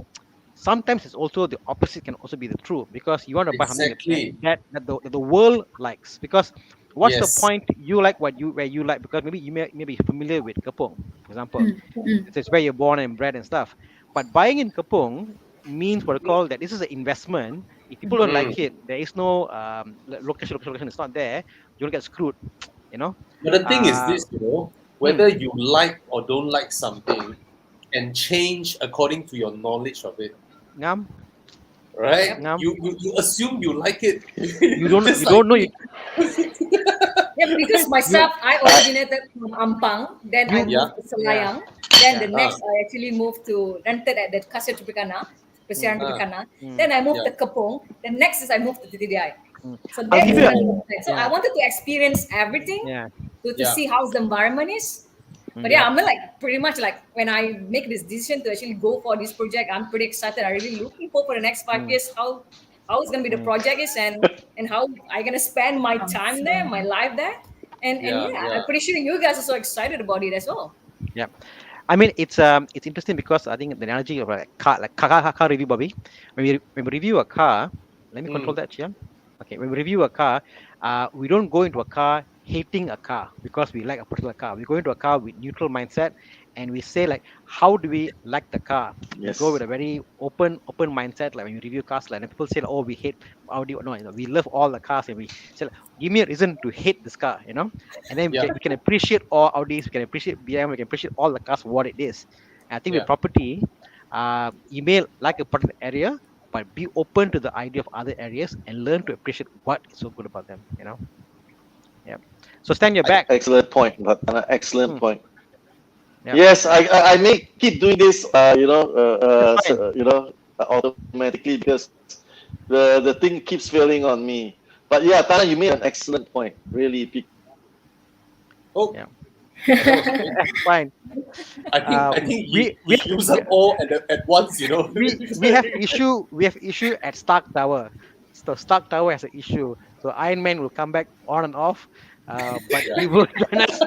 sometimes it's also the opposite can also be the true, because you want to buy something Exactly. that the world likes. Because what's the Yes. point you like what you where you like, because maybe you may be familiar with Kapong, for example. It's where you're born and bred and stuff. But buying in Kapong means what I call that this is an investment. If people don't like Mm. it, there is no location is not there, you'll get screwed, you know. But the thing is Uh, this, whether hmm, you like or don't like something can change according to your knowledge of it, ngam, right? Yep. ngam. You assume you like it, just You like don't know me. Yeah, because you myself, I I, originated from Ampang, then I you Yeah. moved to yeah Selayang, then the yeah Ah. next I actually moved to rented at the Kasir Tropicana, Pesiaran mm, Ah. Tropicana, mm, then I moved Yeah. to Kepong, the next is I moved to TTDI. mm. So I'll that give is you a my Oh. plan. So I yeah wanted to experience everything yeah to Yeah. see how the environment is. But mm, yeah, Yeah. I'm like pretty much like when I make this decision to actually go for this project, I'm pretty excited. I really looking for the next five mm, years how it's gonna be the mm, project is and how I gonna spend my time there, my Awesome. life there. And Yeah. yeah, Yeah. I'm pretty sure you guys are so excited about it as well. yeah. I mean, it's interesting because I think the analogy of a car, like car review, Bobby. When we review a car, let me control Mm. that, yeah. Okay, when we review a car, we don't go into a car hating a car because we like a particular car. We go into a car with neutral mindset, and we say like, how do we like the car? We go with yes. a very open mindset. Like when you review cars, like and people say, like, oh, we hate Audi. No, we love all the cars, and we say, like, give me a reason to hate this car, and then Yeah. we can appreciate all Audis, we can appreciate BM, we can appreciate all the cars what it is. And I think with Yeah. property, you may like a particular area, but be open to the idea of other areas and learn to appreciate what is so good about them. Yeah. So stand your back. Excellent point, but excellent Hmm. point. Yeah. Yes, I may keep doing this, That's fine. automatically because the thing keeps failing on me. But yeah, Tana, you made an excellent point. Really, Oh, Yeah. that was great. That's fine. I think We he we have to, used up all at once. we have issue at Stark Tower. So Stark Tower has an issue. So Iron Man will come back on and off, but Yeah. he will join us.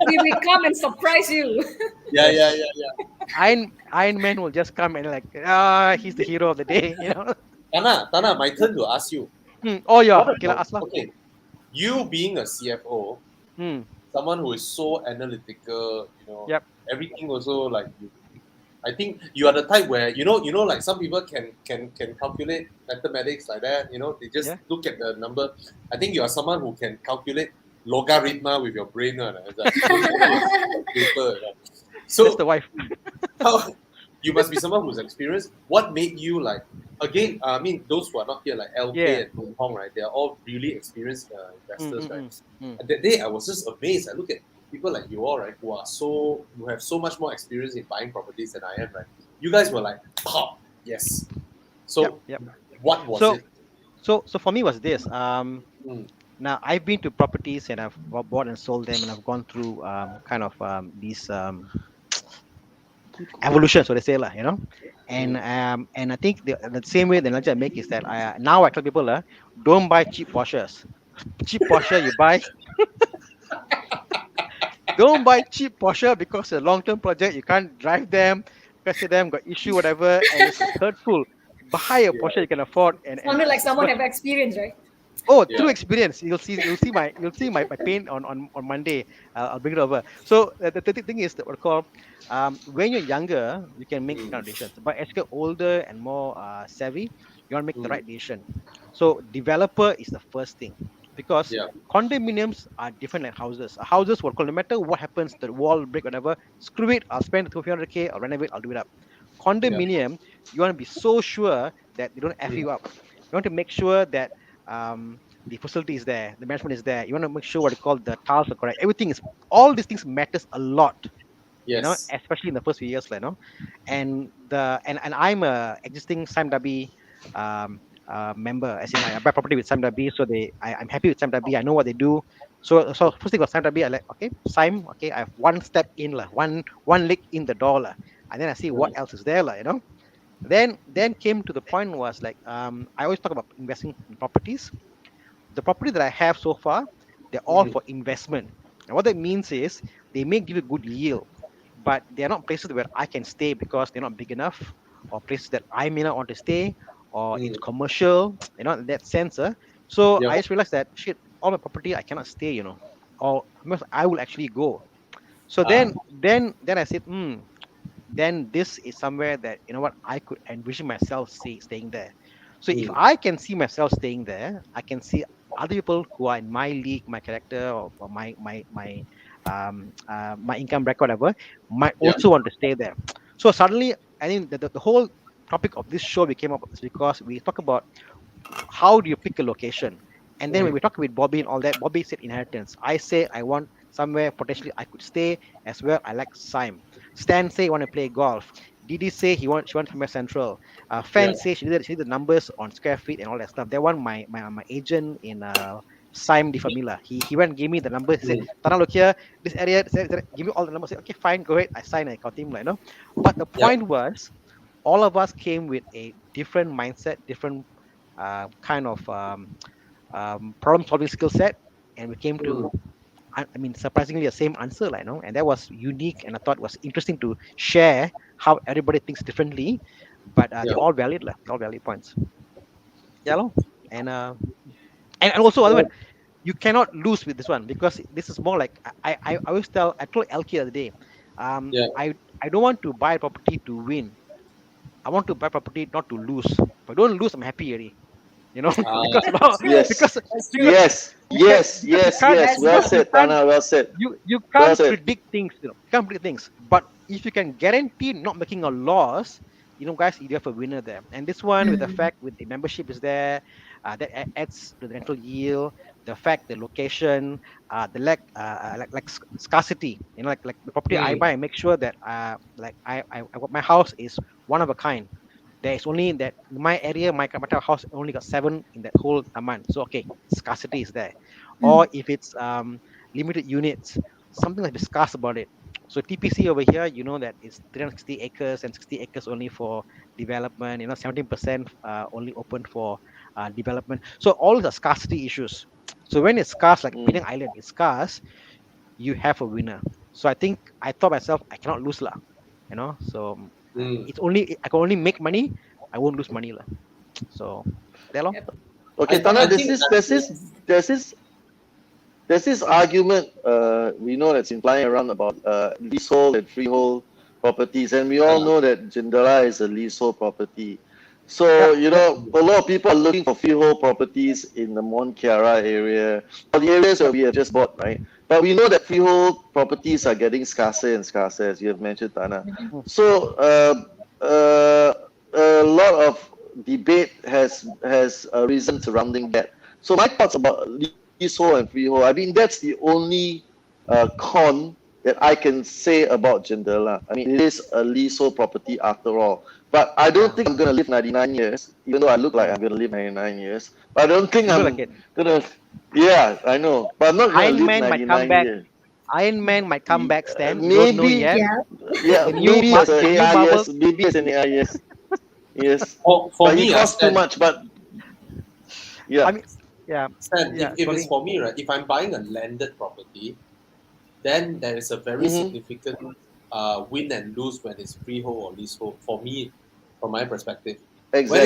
We will come and surprise you. Yeah. Yes, Yeah. Yeah. Yeah. Iron Man will just come and like he's the hero of the day. Tana, my turn to ask you. Oh yeah, What okay lah, about ask lah. okay? You being a CFO, Hmm. someone who is so analytical, Yep. everything also like you. I think you are the type where like some people can calculate mathematics like that. They just Yeah. look at the number. I think you are someone who can calculate logarithm with your brain. It's like you don't need a paper. That's the So wife. how you must be someone who's experienced. What made you like again? I mean, those who are not here, like LK Yeah. and Boon Hong, right? They are all really experienced Mm, investors, mm, right? mm, mm. And that day, I was just amazed. I look at people like you all, right, who have so much more experience in buying properties than I am, right? You guys were like, pop, yes. Yep. So, Yep. what was So it? so for me was this. Mm, Now I've been to properties and I've bought and sold them, and I've gone through kind of these evolution, so they say lah. mm. And I think the same way the analogy I make is that now I tell people don't buy cheap Porsches. Cheap Porsche you buy, don't buy cheap Porsche because it's a long term project. You can't drive them, because of them got issue whatever, and it's hurtful. Buy a Yeah, Porsche you can afford, and Sounded like it's someone much. have experience, right? Oh, through yeah, experience, you'll see my pain on Monday. I'll bring it over. So the thing is that what I call when you're younger, you can make the kind of mm, decisions. But as you get older and more savvy, you want to make the mm, right decision. So developer is the first thing, because yeah, condominiums are different like houses. Houses will call no matter what happens, the wall break, whatever. Screw it. I'll spend 200K. I'll renovate. I'll do it up. yeah, Condominium, you want to be so sure that they don't f mm, you up. You want to make sure that the facility is there, the management is there. You want to make sure what you call the tiles are correct. Everything is all these things matters a lot, yes, especially in the first few years, and I'm a existing Sam Dhabi member, as in I buy property with Sam Dhabi, so I'm happy with Sam Dhabi. I know what they do. So first thing was Sam Dhabi. I like, okay, Sam, okay, I have one step in one leg in the door and then I see what mm, else is there Then came to the point was like I always talk about investing in properties. The property that I have so far, they're all Mm, for investment. And what that means is they may give a good yield, but they're not places where I can stay because they're not big enough, or places that I may not want to stay, or it's mm, commercial, in that sense. So yeah. I just realized that shit, all my property I cannot stay, or I will actually go. So Ah, then I said, then this is somewhere that what I could envision myself staying there. So if mm, I can see myself staying there, I can see other people who are in my league, my character, or my income record, whatever, might yeah. also want to stay there. So suddenly, I think the whole topic of this show became up is because we talk about how do you pick a location? And then when Mm, we talk with Bobby and all that, Bobby said inheritance. I say I want somewhere potentially I could stay as well. I like Sime. Stan say he want to play golf. Didi say she wants somewhere central. yeah. Fan say she did the numbers on square feet and all that stuff. That one my agent in Sime de Famila. He went and gave me the numbers. He said, Mm, Tana, look here, this area, give me all the numbers. I said, okay, fine, go ahead. I sign I got him, But the yeah. point was all of us came with a different mindset, different kind of problem solving skill set, and we came Mm, to I mean surprisingly the same answer, and that was unique, and I thought was interesting to share how everybody thinks differently, but yeah. they're all valid, all valid points. Yeah, lor. and uh, and also other one, So, you cannot lose with this one because this is more like I always I told LK the other day, yeah. I don't want to buy a property to win. I want to buy property not to lose. If I don't lose, I'm happy already. Because Ah, Yes, because That's true. because yes, because yes, because you yes, can't yes. That's Well because true. you said, can't Tana. Well said. you Well can't said. predict things, you can't predict things. But if you can guarantee not making a loss, guys, you have a winner there. And this one, with the Mm. fact with the membership is there, that adds to the rental yield. The fact, the location, the lack, like scarcity. Like the property I mm, buy, I make sure that like my house is one of a kind. There is only that in my area, my type of house only got 7 in that whole amount. So okay, scarcity is there. Mm. Or if it's limited units, something like discuss about it. So TPC over here, that it's 360 acres and 60 acres only for development. 17% only open for development. So all the scarcity issues. So when it's scarce, like Mm, Penang Island, it's scarce, you have a winner. So I thought myself, I cannot lose lah. So mm. it's only I can only make money. I won't lose money lah. So there lor. Yep. okay, Tana. I There's think this, there's this, there's this, there's this argument. We know that's been flying around about leasehold and freehold properties, and we all uh, know that Jindala is a leasehold property. Yeah. So Yep. a lot of people are looking for freehold properties in the Mont Kiara area, or the areas where we have just bought, right? But we know that freehold properties are getting scarcer and scarcer, as you have mentioned, Tana. Mhm. Mm. So a lot of debate has arisen surrounding that. So my thoughts about leasehold and freehold, I mean, that's the only con that I can say about Jindala. I mean, it is a leasehold property after all. But I don't yeah. think I'm going to live 99 years, even though I look like Mm. I'm going to live 99 years. But I don't think You look like I'm it. going to, yeah, I know. But I'm not going to Iron live Man might come 99 back. years. Iron Man might come back, Stan. We don't know Maybe, yet. Yeah. yeah, maybe as a The new AI, Marvel. yes. Maybe as an AI, yes. Yes. For But he me, costs too Stan, much. But I yeah. mean, yeah, Stan, yeah. if it's Sorry. for me, right, if I'm buying a landed property, then there is a very Mm-hmm. significant win and lose when it's freehold or leasehold. For me, from my perspective, Exactly. when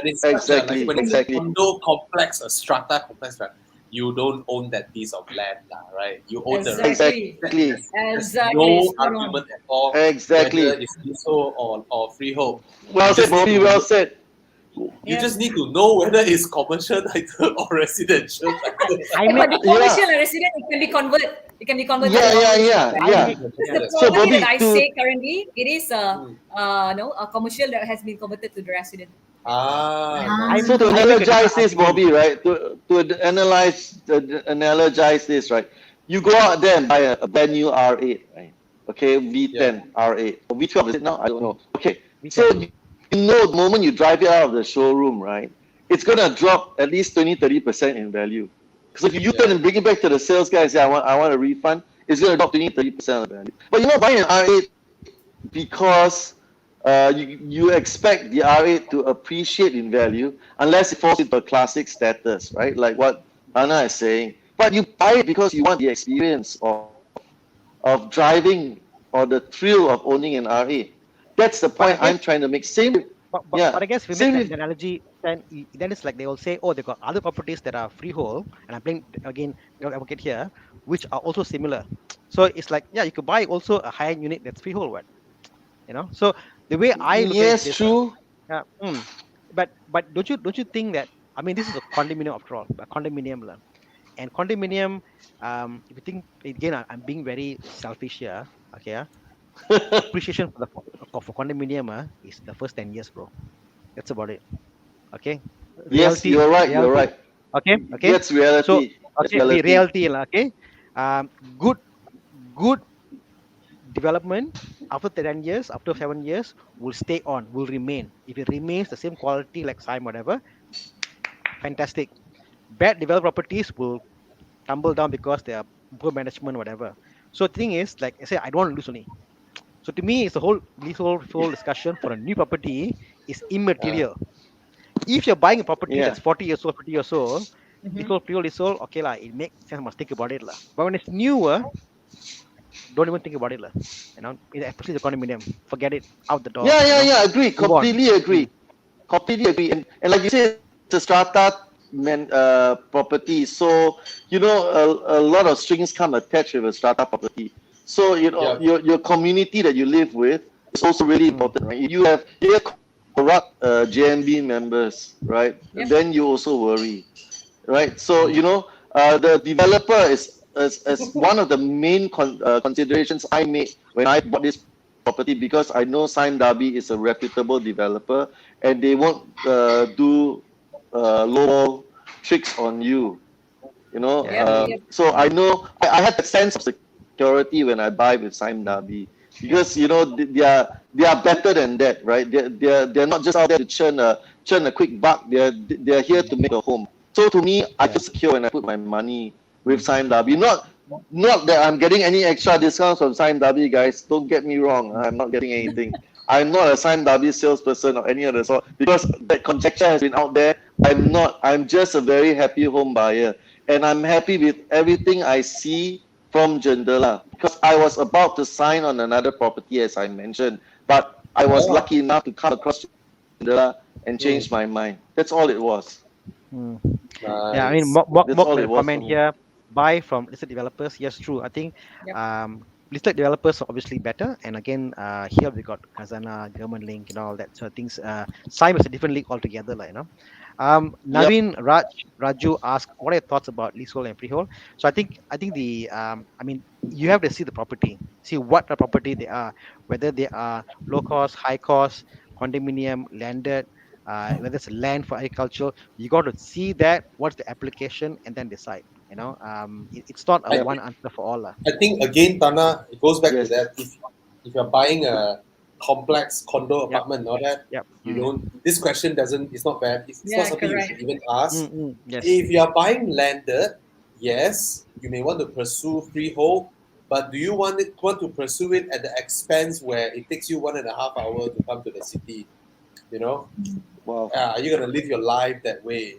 it's such a like Exactly. when it's a Exactly. condo complex, a strata complex, right, you don't own that piece of land, lah, right? You own the rest. Exactly. Exactly. There's Exactly. no Spot on. argument at all whether Exactly. it's leasehold or freehold. You Well said, just need Bobby. Well to said. you Yep. just need to know whether it's commercial title or residential title. I It may, might be Yeah. commercial and resident. It can be converted. It can be converted Yeah. to Yeah. commercial. Yeah. Right? I Yeah. may, Because yeah. the So, property that Bobby, I to say currently, it is Hmm. no, a commercial that has been converted to the resident. Yeah. Ah, I nice. so to I make a different analogize this, argument. Bobby, right? To analogize this, right? You go out there and buy a brand new R8, right? Okay, Yeah. V10 R8 or V12 is it now? I don't know. Okay, We so can. you know the moment you drive it out of the showroom, right? It's gonna drop at least 20-30% in value. Because if you Yeah. turn and bring it back to the sales guy and say, I want a refund, it's gonna drop 20-30% of the value. But you're not buying an R8 because you expect the R8 to appreciate in value unless it falls into a classic status, right? Like what Thana is saying. But you buy it because you want the experience of driving or the thrill of owning an R8. That's the But I point guess I'm trying to make. Same, but I yeah, guess if we make same that with analogy, then it's like they will say, oh, they got other properties that are freehold, and I'm playing again advocate here, which are also similar. So it's like, yeah, you could buy also a high-end unit that's freehold, what, So the way I look at it is yes, this, true. yeah, but don't you think that, I mean, this is a condominium after all, a condominium lah. And condominium, if you think again, I'm being very selfish here, okay, appreciation for condominium is the first 10 years, bro. That's about it. Okay, Yes, reality, you're right. You're reality. right. Okay, okay. That's So reality. That's okay, reality. reality lah. Okay, good, good development after 10 years, after 7 years, will stay on, will remain. If it remains the same quality like Sime, whatever, fantastic. Bad developed properties will tumble down because they are poor management, whatever. So the thing is, like I say, I don't want to lose only. So to me, it's the whole this whole discussion for a new property is Uh, immaterial. If you're buying a property Yeah. that's 40 years old, 50 years old, Mhm. leasehold, freehold, leasehold, okay lah, it makes sense. Must think about it lah. But when it's newer, don't even think about it lah. Especially the condominium, forget it, out the door. Yeah, yeah, yeah. Agree. Move on. Completely agree. Completely agree. And like you said, it's a strata property. So a lot of strings come attached with a strata property. So yeah, your community that you live with is also really Mm, important, right? You have corrupt JMB members, right? Yep. Then you also worry, right? So mm, the developer is one of the main considerations I made when I bought this property, because I know Sime Darby is a reputable developer and they won't do lowball tricks on you. Yep. yeah. Yep. So I know I had that sense of security when I buy with Sime Darby, because they are better than that, right? They're not just out there to churn a quick buck. They're here to make a home. So to me, I Yeah. feel secure when I put my money with Mm, Sime Darby. Not that I'm getting any extra discounts from Sime Darby, guys. Don't get me wrong. mm, I'm not getting anything. I'm not a Sime Darby salesperson or any other sort, because that conjecture has been out there. I'm not. I'm just a very happy home buyer, and I'm happy with everything I see from Jendela, because I was about to sign on another property, as I mentioned, but I was oh, lucky enough to come across Jendela and mm, change my mind. That's all it was. mm. Yeah, I mean, nice. That's Mok all made it a was for comment me. here. Buy from listed developers. Yes, true. I think Yep. listed developers are obviously better. And again, here we got Kazana, German Link, all that sort of things. Cyber is a different league altogether, like, Yep. Naveen Raju asked, what are your thoughts about leasehold and freehold? So I think the I mean, you have to see the property, see what the property they are, whether they are low cost, high cost, condominium, landed, whether it's land for agriculture. You got to see that, what's the application, and then decide. It's not a I one answer for all. I think again, Tana, it goes back to Yes. that. If you're buying a complex condo Yep, apartment and all that, yep. you don't. This question doesn't. It's not bad. It's not Yeah. something you should Correct. even ask. Yes. If you are buying landed, yes, you may want to pursue freehold, but do you want to pursue it at the expense where it takes you 1.5 hours to come to the city? You know, Wow. are you gonna live your life that way?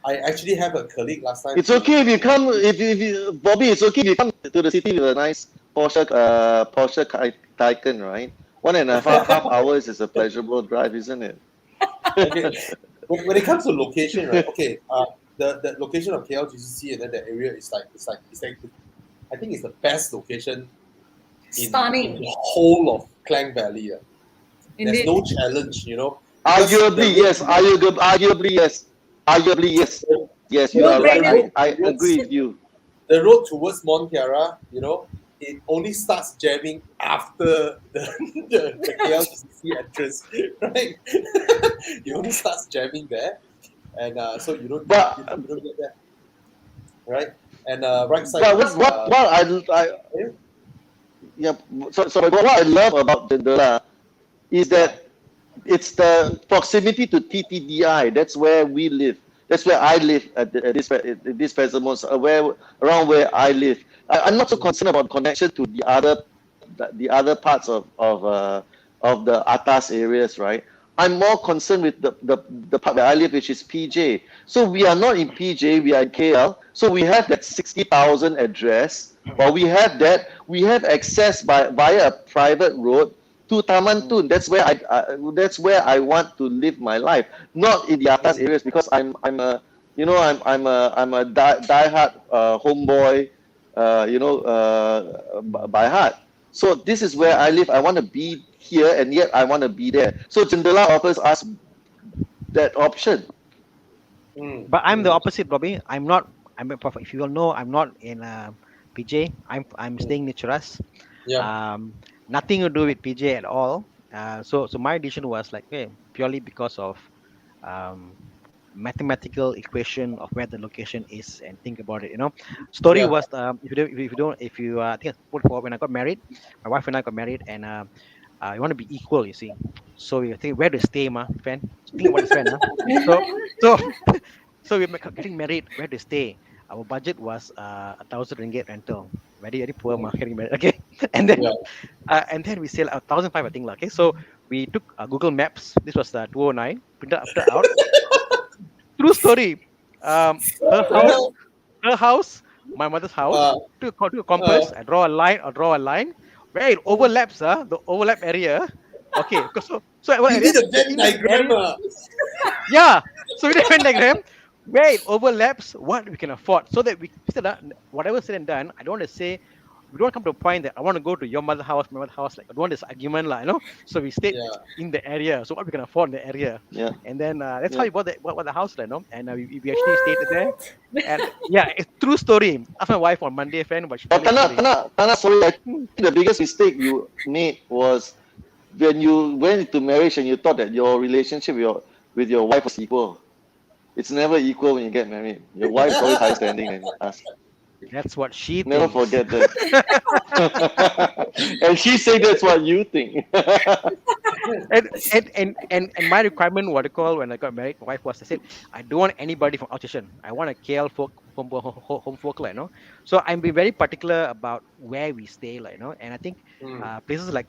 I actually have a colleague last time It's okay if you come, if you, Bobby. It's okay if you come to the city with a nice Porsche Taycan, right? One and a half hours is a pleasurable drive, isn't it? okay. When it comes to location, right? Okay, the location of KLGCC and then the area is like I think it's the best location in Stunning. the whole of Klang Valley. There's Indeed. no challenge, because the Arguably, road yes. towards Arguably, yes. Arguably, yes. Yes, you the, are the right. No-brainer. road I agree towards with you. the road towards Mont Kiara, it only starts jamming after the KLCC entrance, right? It only starts jamming there, and so But you don't get that, right? And right side but is what I yeah, yeah. So what I love about Jendela is yeah, that it's the proximity to TTDI. That's where we live. That's where I live at this Pesamons, where around where I live. I'm not so mm, concerned about connection to the other the other parts of the atas areas, right? I'm more concerned with the part where I live, which is PJ. So we are not in PJ, we are in KL. So we have that 60,000 address. While we have that, we have access via a private road to Taman Tun. That's where I want to live my life, not in the atas areas, because I'm a diehard homeboy, by heart. So this is where I live. I want to be here, and yet I want to be there. So Jindala offers us that option. But I'm the opposite, Bobby. I'm not. If you all know, I'm not in PJ. I'm staying near Cheras. Yeah. Nothing to do with PJ at all. So my decision was like, hey, purely because of um, mathematical equation of where the location is, and think about it. Story Yeah. was, I think I put forward when I got married. My wife and I got married, and you want to be equal, you see. So we think where to stay, ma, friend. Think about this, friend, huh? So so so we're getting married. Where to stay? Our budget was 1,000 ringgit rental. Very very poor, ma, getting married. Okay, and then Yeah. and then we said 1,500, I think, lah. Okay, so we took Google Maps. This was 209. Printed out. True story. Her The house, hell? her house, my mother's house. Uh, Took a uh, compass. I draw a line. Or draw a line where it overlaps. The overlap area. Okay, so what you area? did a So Venn in that diagram. area, yeah. So we did a Venn diagram where it overlaps what we can afford, so that we said that whatever said and done, I don't want to say. We don't come to a point that I want to go to your mother's house, my mother's house. Like I don't want this argument, lah. So we stayed Yeah. in the area. So what we can afford in the area, Yeah, and then that's how yeah. we bought the house, And we actually stayed there. What? And yeah, it's true story. Ask my wife on Monday, friend, but she But told me the story. Tana, sorry, I Hmm. think the biggest mistake you made was when you went into marriage and you thought that your relationship with your wife was equal. It's never equal when you get married. Your wife is always higher standing than us. That's what she Never thinks. forget that. And she said that's what you think. And my requirement, what I call when I got married, my wife was, I said, I don't want anybody from outstation. I want a KL folk home folk, So I'm being very particular about where we stay, And I think Mm. places like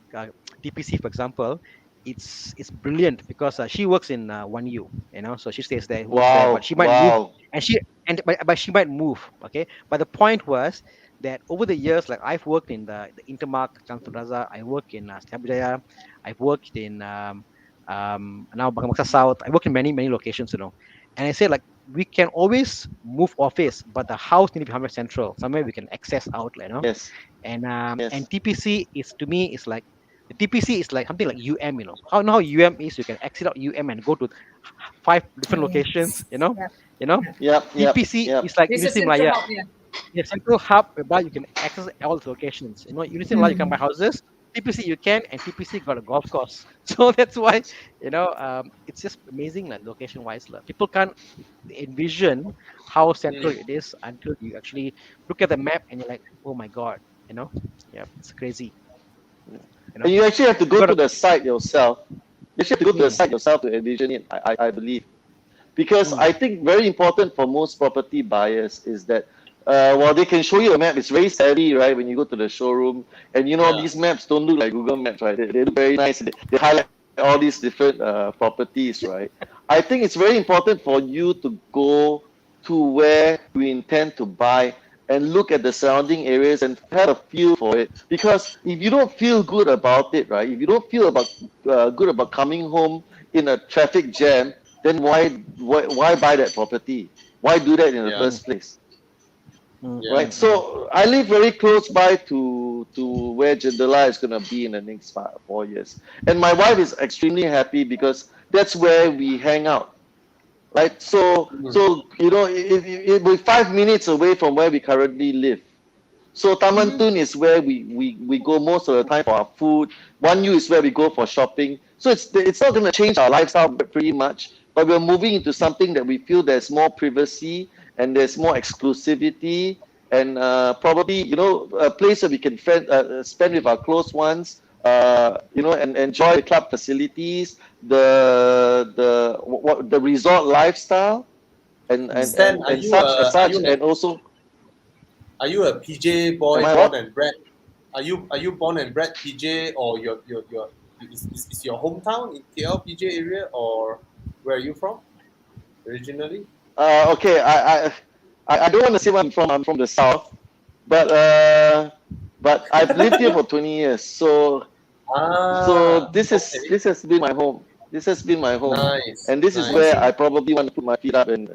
TPC, for example, it's brilliant because she works in 1U, so she stays there, works there, but Wow, she might move, wow. and she and but she might move, okay. But the point was that over the years, like I've worked in the Intermark, Kampung Raza, I work in Sriwijaya, I've worked in now Bangsa South. I work in many locations, And I say like we can always move office, but the house need to be somewhere central, somewhere we can access out, Yes, And yes, TPC is to me is like the TPC is like something like UM, How UM is you can exit out UM and go to 5 different locations, Yes. Yep. Yep. yep, yep, TPC yep. is like This is University of central Malaya. hub, yeah. Yeah, central hub whereby you can access all the locations. University of Malaya you can buy Mm. houses. TPC you can, and TPC got a golf course. So that's why it's just amazing, like location wise. People can't envision how central Mm. it is until you actually look at the map and you're like, oh my god, yeah, it's crazy. You And know, you actually have to you go got to. to the site yourself. You actually have to go to the Mm, site yourself to envision it, I believe. Because mm, I think very important for most property buyers is that while they can show you a map, it's very savvy, right? When you go to the showroom, and Yeah. these maps don't look like Google Maps, right? They look very nice. They highlight all these different properties, right? I think it's very important for you to go to where you intend to buy and look at the surrounding areas and have a feel for it. Because if you don't feel good about it, right? If you don't feel good about coming home in a traffic jam, then why buy that property? Why do that in the Yeah. mm, first place? mm, Yeah. Right. mm, mm. So I live very close by to where Jendela is gonna be in the next 4 years, and my wife is extremely happy because that's where we hang out. Right. So Mm. so we're 5 minutes away from where we currently live. So Taman Tun is where we go most of the time for our food. 1U is where we go for shopping. So it's not going to change our lifestyle pretty much, but we're moving into something that we feel there's more privacy and there's more exclusivity and probably a place where we can spend with our close ones. And enjoy the club facilities, the resort lifestyle, and and Stan, and, and such as such, and also are you a PJ boy am I born what? and bred? are you born and bred PJ, or your is your hometown in KL PJ area, or where are you from originally? Okay, I don't want to say where I'm from. I'm from the south, but I've lived here for 20 years. So Ah, okay, this has been my home. This has been my home, nice, and this is where nice. I Okay. probably want to put my feet up and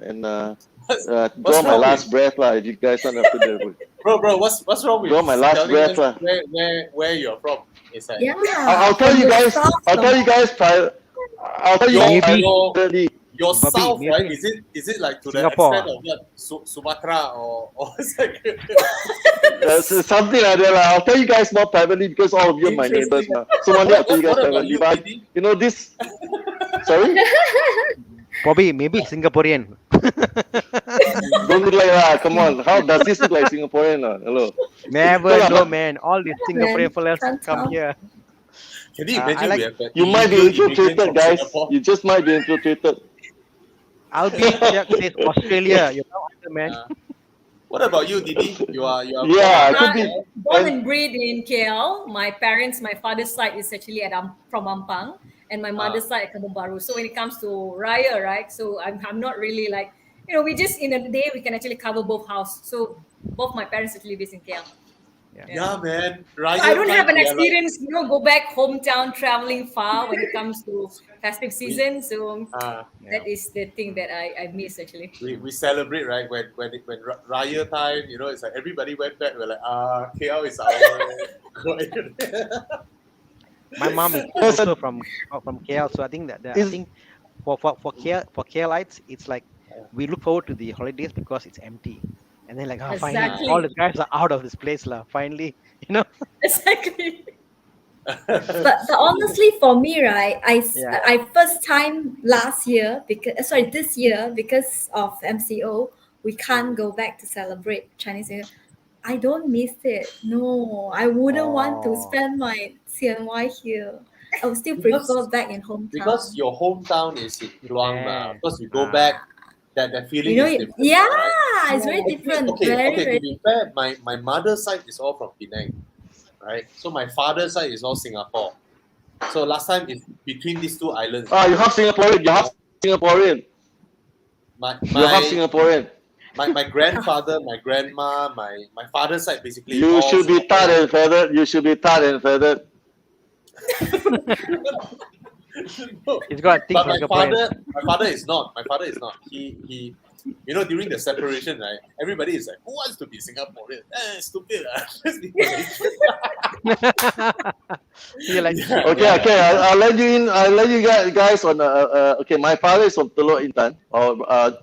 What's draw what's my wrong with last breath lah. If you guys want to put that word, bro? What's wrong with draw my last telling breath us lah. where you're from? It's like Yeah, I'll tell from you the guys. south, I'll from tell you guys I'll tell you guys your Maybe, your privately. your Bobby, south, right? maybe Is it like to the extent Singapore. of what Sumatra or it's like So something like that. I'll tell you guys more privately because all of you are my neighbors. interesting? So one day I'll What tell what you guys what about privately. you, But Didi? you know this. Sorry, Bobby, maybe Singaporean. don't look like that. Come on. How does this look like Singaporean? Hello. No Never lah, know, but man. All these Singaporean man. fellas Can't come tell. here. Can you I imagine we like. have an you might illegal be immigrant infiltrated, from guys. Singapore? You just might be infiltrated. Albie says Australia. You know, man. Uh, what about you, Didi? You are born and Yeah, it bred could Uh, be. there. born And and bred in KL. My father's side is actually from Ampang, and my Ah, mother's side at Kampung Baru. So when it comes to Raya, right? So I'm not really like, we just in a day we can actually cover both house. So both my parents actually based in KL. Yeah. Yeah. yeah, man. So I Raya don't have time an we are like experience, go back hometown traveling far when it comes to festive we season. So Yeah. that is the thing that I miss actually. we celebrate, right, when Raya time, it's like everybody went back. We're like, KL is ours. My mom is there's also a from KL, so I think that I is think for KLites, it's like we look forward to the holidays because it's empty, and then like finally Ah. all the Exactly. guys are out of this place lah. Finally, you know. Exactly. But honestly, for me, right, Yeah. I first time last year because sorry this year because of MCO, we can't Mm. go back to celebrate Chinese New Year. I don't miss it. No, I wouldn't want to Oh, spend my CNY here. I would still prefer because back in because hometown. your hometown is in Iloang, eh. of course, you go back, Ah, that You feeling know, is different, yeah, right? it's very Actually, different. okay, Very, okay. To very. be fair, my mother's side is all from Penang, right? So my father's side is all Singapore. So last time is between these two islands. you're half Singaporean. You're half Singaporean. My You're half my Singaporean. my grandfather, my grandma, my father's side basically You all should be tarred Singaporean. and feathered. You should be tarred and feathered. No, he's got things but for Singaporeans. my father is not. My father is not. He during the separation, right? Everybody is like, who wants to be Singaporean? Stupid. Let's be Malaysian. You're like, Yeah, Okay, yeah. okay. I'll let you in. I'll let you guys on. Okay, my father is from Teluk Intan, or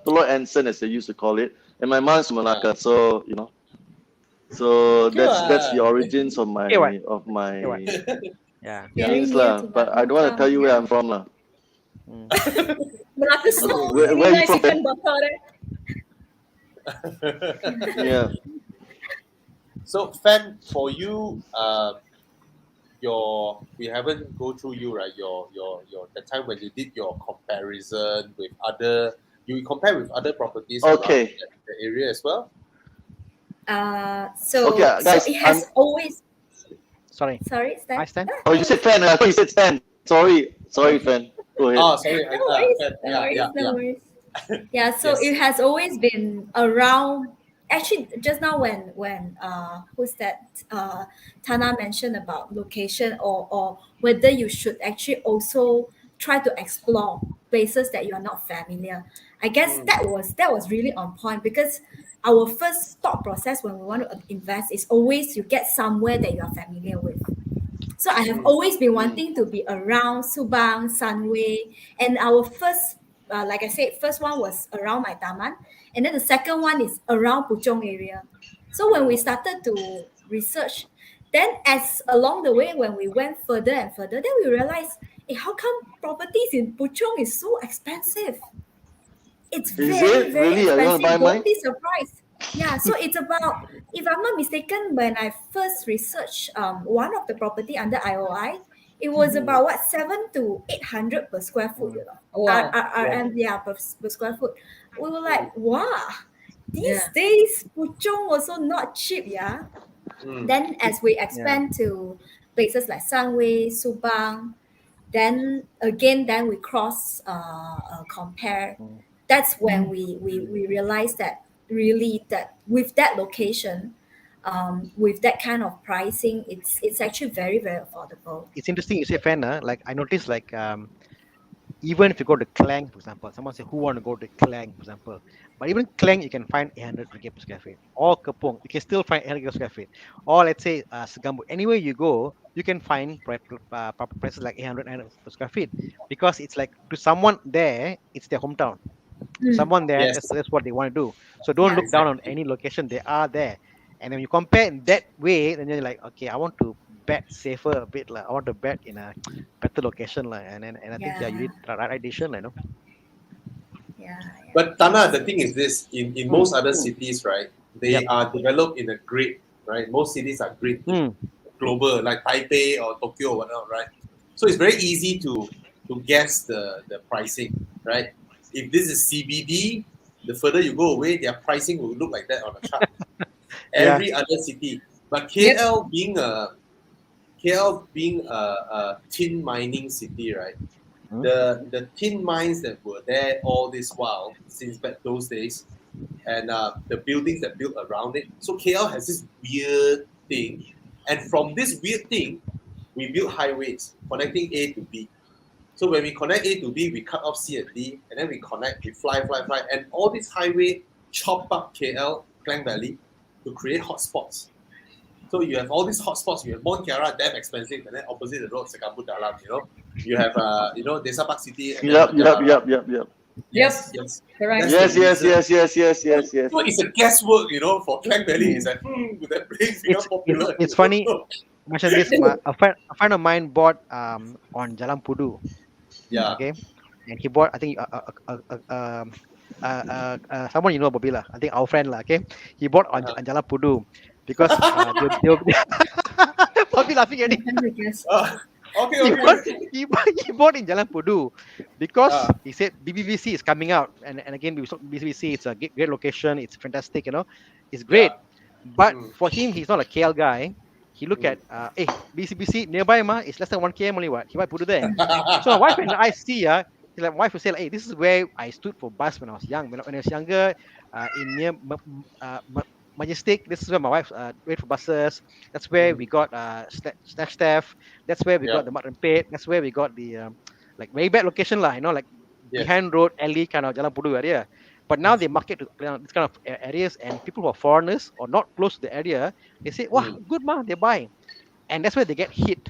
Teluk Anson as they used to call it, and my mom's from Ah, Malacca. So so okay, that's the origins of okay, what? my Okay, what? my Yeah. yeah. Very things near lah. to my But I don't want to tell hometown. you where Yeah. I'm from lah. Mm. Melaka so Okay. Where really are you nice from, ikan Fen? bakar eh. Yeah. So, Fan, for you, we haven't go through you, right? Your the time when you did your comparison with other, you compare with other properties around Okay. the area as well. Okay, So guys. it has always. Sorry. Sorry, I Stan. stand. Oh, you said Fan. I thought you said Stan. Sorry, Fan. Go ahead. Oh, sorry. No worries, Fan, no yeah, worries, yeah, no yeah. worries. Yeah, so Yes. it has always been around. Actually, just now when who's that? Thana mentioned about location or whether you should actually also try to explore places that you are not familiar. I guess Mm, that was really on point because our first thought process when we want to invest is always you get somewhere that you are familiar with. So I have mm, always been Mm. wanting to be around Subang, Sunway, and our first, like I said, first one was around my taman, and then the second one is around Puchong area. So when we started to research, then as along the way when we went further and further, then we realized, how come properties in Puchong is so expensive? It's Is very, it very really? You want to buy expensive. Don't mine? be surprised. Yeah, so it's about, if I'm not mistaken, when I first researched one of the property under IOI, it was mm, about what 7 to 800 per square foot, Mm. Oh, wow. yeah. Yeah, per square foot. We were Mm, like, wow, these Yeah. days Puchong also not cheap, yeah. Mm. Then as we Yeah. expand to places like Sangway, Subang, then we cross compare. Mm. That's when we realize that really that with that location, with that kind of pricing, it's actually very very affordable. It's interesting you say fan, like I noticed like even if you go to Klang, for example, someone say who want to go to Klang, for example, but even Klang you can find 800 ringgit per square feet. Or Kepong, you can still find 800 ringgit per square feet. Or let's say Segambu, anywhere you go, you can find property prices like 800, 900 per square feet because it's like to someone there, it's their hometown. To Mm, someone there, Yes, that's what they want to do. So don't yeah, look down on exactly. any location, they are there. And when you compare in that way, then you're like, okay, I want to bet safer a bit. Like, I want to bet in a better location. Like, and I think, yeah, you yeah, did the right decision. Like, no? yeah, yeah. But Tana, Yes. the thing is this: in Mm, most other cities, right, yep. they are developed in a grid, right? Most cities are grid Mm, global, like Taipei or Tokyo or whatnot, right? So it's very easy to guess the pricing, right? If this is CBD, the further you go away, their pricing will look like that on a chart. yeah. Every other city, but Yep. KL being a tin mining city, right? Mm, The tin mines that were there all this while since back those days, and the buildings that built around it. So KL has this weird thing, and from this weird thing, we build highways connecting A to B. So when we connect A to B, we cut off C and D, and then we connect, we fly, and all this highway chop up KL, Klang Valley, to create hotspots. So you have all these hotspots. You have Mont Kiara, damn expensive, and then opposite the road, Sekambut Dalam. You have Desa Park City, and then Yup, Banjar yup, Barat. yup, yup, yup. Yes, Yep. yes. Correct. That's the Yes, yes, reason. yes, yes, yes, So, yes, yes. so it's a guesswork, for Klang Valley. It's like, would that place become it's popular? it's You don't funny. know. I mentioned this. A friend of mine bought on Jalan Pudu. Yeah. Okay, and he bought I think someone Bobila. I think our friend lah. Okay, he bought Uh-huh. on Jalan Pudu because they'll Bobby laughing at I'm it. trying to guess. Okay, he okay. bought he bought in Jalan Pudu because Uh, he said BBVC is coming out, and again BBVC, it's a great location, it's fantastic, it's yeah. great. But Mm, for him, he's not a KL guy. He look mm. at BCBC nearby it's less than 1 km only, what he might put it there. So my wife and I see my wife will say like, hey, this is where I stood for bus when I was young. When I was younger, in near Majestic, this is where my wife wait for buses. That's where we Mm, got Snatch Staff. That's where we yeah. got the Mutton Pit. That's where we got the like very bad location lah. Like Yes. behind road alley kind of Jalan Pudu area. But now they market to this kind of areas, and people who are foreigners or not close to the area, they say, "Wow, Mm, good ma, they're buying," and that's where they get hit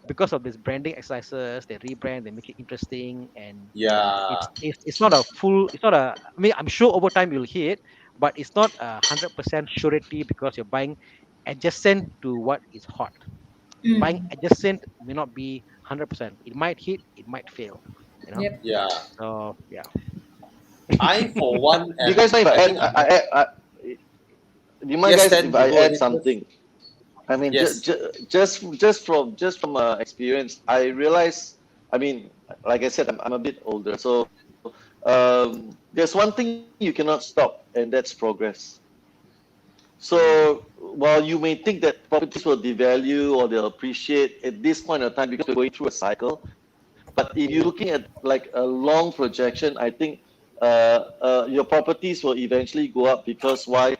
because of this branding exercises. They rebrand, they make it interesting, and yeah. it's not a full. It's not a. I mean, I'm sure over time you'll hit, but it's not 100% surety because you're buying adjacent to what is hot. Buying Mm. adjacent may not be 100%. It might hit, it might fail. You know. Yep. Yeah. So yeah. I, for one, Do you guys am. mind if I I think add? I'm. Do you mind, Yes, guys, Stan, if you I go add ahead first. something? I mean, Yes. just from experience, I realize. I mean, like I said, I'm a bit older, so there's one thing you cannot stop, and that's progress. Mm, So while you may think that properties will devalue or they'll appreciate at this point of time because we're going through a cycle, but if you're mm, looking at like a long projection, I think your properties will eventually go up because why?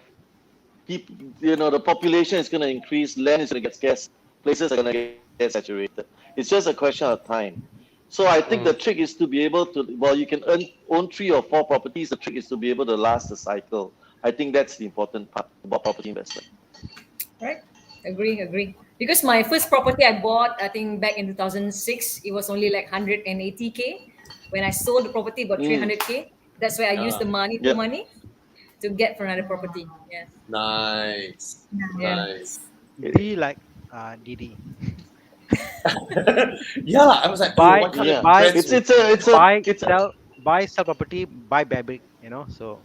People, the population is going to increase, land is going to get scarce, places are going to get saturated. It's just a question of time. So I think the mm. trick is to be able to, well, you can own 3 or 4 properties. The trick is to be able to last the cycle. I think that's the important part about property investment. Right. Agree. Because my first property I bought, I think back in 2006, it was only like 180K. When I sold the property, about Mm, 300K. That's where I used the Ah, two yep. money to get for another property. Yeah. nice. Yeah. Nice. Be like Didi. Yeah, I was like, Buy what kind of Yeah. buy friends It's would it's a it's a buy it's a, sell buy sell property, buy Babic, so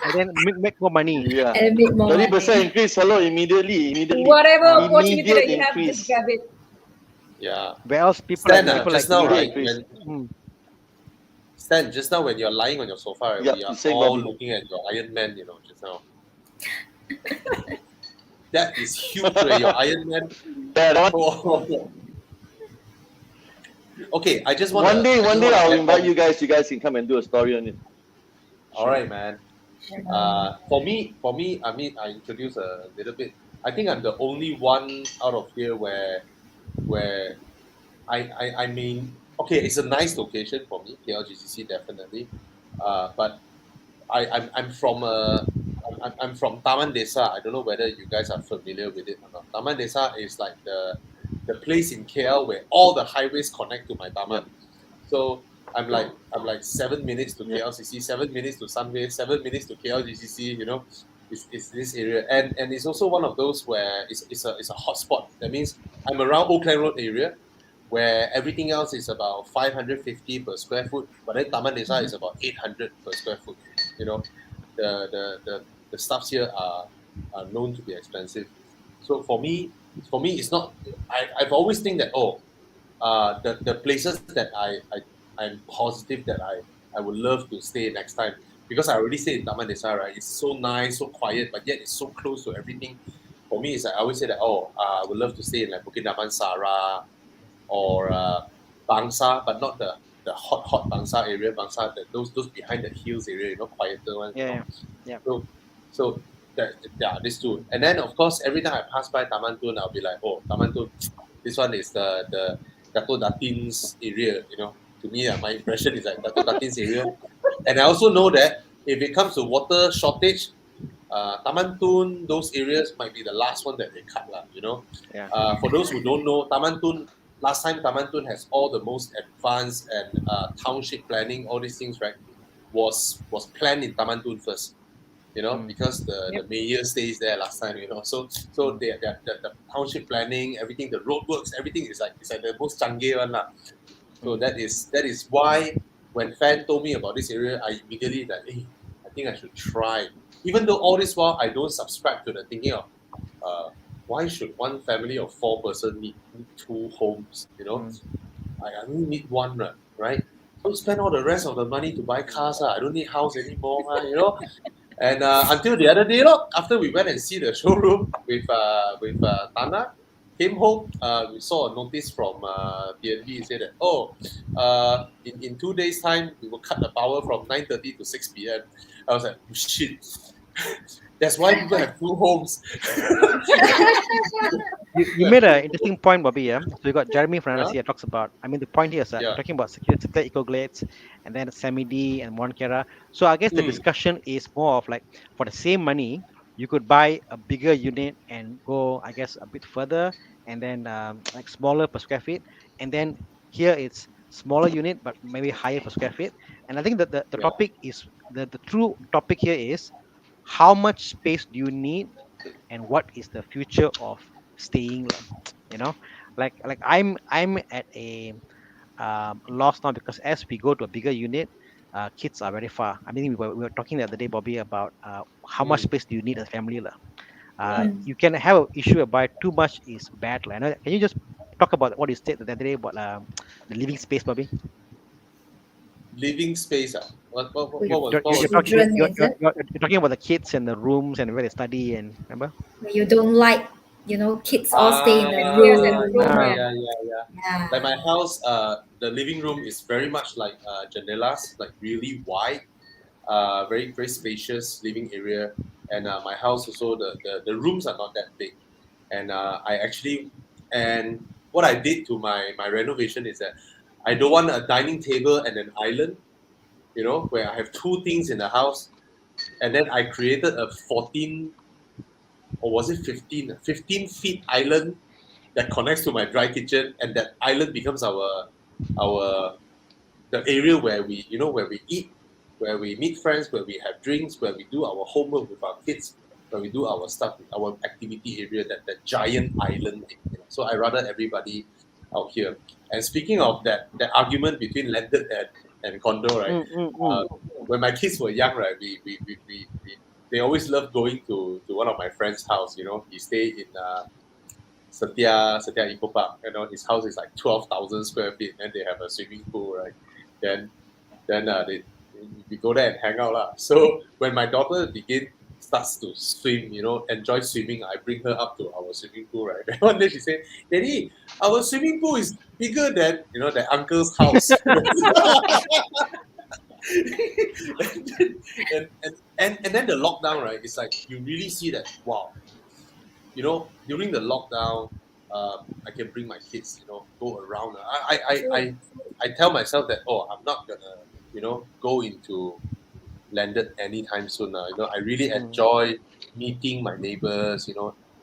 and then make more money. yeah. And make more 30% money. increase. Hello, Whatever Uh, opportunity immediate that you have, just increase. grab it. yeah. where else Stan, people like just now, you, Immediate right? increase. mm, Stan, just now when you're lying on your sofa, right, Yep. we You are saying, all Bobby? looking at your Iron Man, just now. That is huge, right? Your Iron Man. Yeah, that one. Oh. Okay, I just One wanna day, I just one day wanna I'll add invite on. you guys. You guys can come and do a story on it. All right, man. Um, For me, I mean, I introduced a little bit. I think I'm the only one out of here where I mean, okay, it's a nice location for me, KLGCC definitely. But I'm from I'm from Taman Desa. I don't know whether you guys are familiar with it or not. Taman Desa is like the place in KL where all the highways connect to my Yep. Taman. So I'm like 7 minutes to Yep. KLCC, 7 minutes to Sunway, 7 minutes to KLGCC. It's this area, and it's also one of those where it's a hotspot. That means I'm around Oakland Road area, where everything else is about 550 per square foot, but then Taman Desa is about 800 per square foot. You know, the stuffs here are known to be expensive. So for me, it's not. I've always think that the places that I'm positive that I would love to stay next time, because I already stayed in Taman Desa, right? It's so nice, so quiet, but yet it's so close to everything. For me, it's like I always say that I would love to stay in like Bukit Naman Sara or Bangsa, but not the hot Bangsa area, Bangsa, those behind the hills area, quieter ones. Yeah, yeah, yeah. So so that, yeah, these two. And then of course every time I pass by Taman Tun, I'll be like, oh, Taman Tun, this one is the Dato Datin's area. To me, my impression is like Dato Datin's area. And I also know that if it comes to water shortage, Taman Tun, those areas might be the last one that they cut, Yeah. For those who don't know, Taman Tun, last time Taman Tun has all the most advanced and township planning, all these things, right? Was planned in Taman Tun first, Mm, because the Yep. mayor stays there last time, so mm, the township planning, everything, the roadworks, everything is like the most canggih one lah. So mm, that is why when Fan told me about this area, I immediately like, hey, I think I should try. Even though all this while I don't subscribe to the thinking of uh, why should one family of four-person need two homes? mm. I only need one, right? Don't spend all the rest of the money to buy cars. I don't need house anymore. And until the other day, look, after we went and see the showroom with Thana, came home, we saw a notice from DNB said that, in 2 days' time, we will cut the power from 9:30 to 6 p.m. I was like, oh, shit. That's why people have two homes. You made an interesting point, Bobby. Yeah. So you got Jeremy Fernandez Huh? here talks about. I mean, the point here is that we're Yeah. talking about secure eco-glades, and then Semi D and Monkera. So I guess the Mm, discussion is more of like, for the same money, you could buy a bigger unit and go, I guess, a bit further, and then like smaller per square feet, and then here it's smaller unit but maybe higher per square feet. And I think that the yeah. topic is the true topic here is how much space do you need and what is the future of staying lah. you know like I'm at a loss now, because as we go to a bigger unit, kids are very far. I mean, we were talking the other day, Bobby, about how much Mm, space do you need as a family lah. right. You can have an issue whereby too much is bad lah. Can you just talk about what you said the other day about the living space, Bobby? Living space. What with was you're, what you're, was you're, the talking, living? children, is it? you're talking about the kids and the rooms and where they study, and remember. You don't like, kids all stay in the Yes, at the room. room, Ah, yeah. Yeah. Like Yeah. my house, the living room is very much like jandelas, like really wide, very very spacious living area. And my house also, the rooms are not that big. And and what I did to my renovation is that I don't want a dining table and an island, where I have two things in the house. And then I created a 14, or was it 15 feet island that connects to my dry kitchen, and that island becomes our the area where we eat, where we meet friends, where we have drinks, where we do our homework with our kids, where we do our stuff, our activity area, that giant island thing. So I rather everybody out here. And speaking of that argument between landed and condo, right? mm, mm, mm. Uh, when my kids were young, right, we they always loved going to one of my friend's house. He stayed in Satya Eco Park. His house is like 12,000 square feet, and they have a swimming pool, right? Then we go there and hang out lah. So when my daughter begin starts to swim, enjoy swimming. I bring her up to our swimming pool, right? Then one day she said, "Daddy, our swimming pool is bigger than the uncle's house." And then the lockdown, right? It's like you really see that, wow, during the lockdown, I can bring my kids, go around. True. I tell myself that, oh, I'm not gonna, go into landed anytime soon. I really Mm. enjoy meeting my neighbors,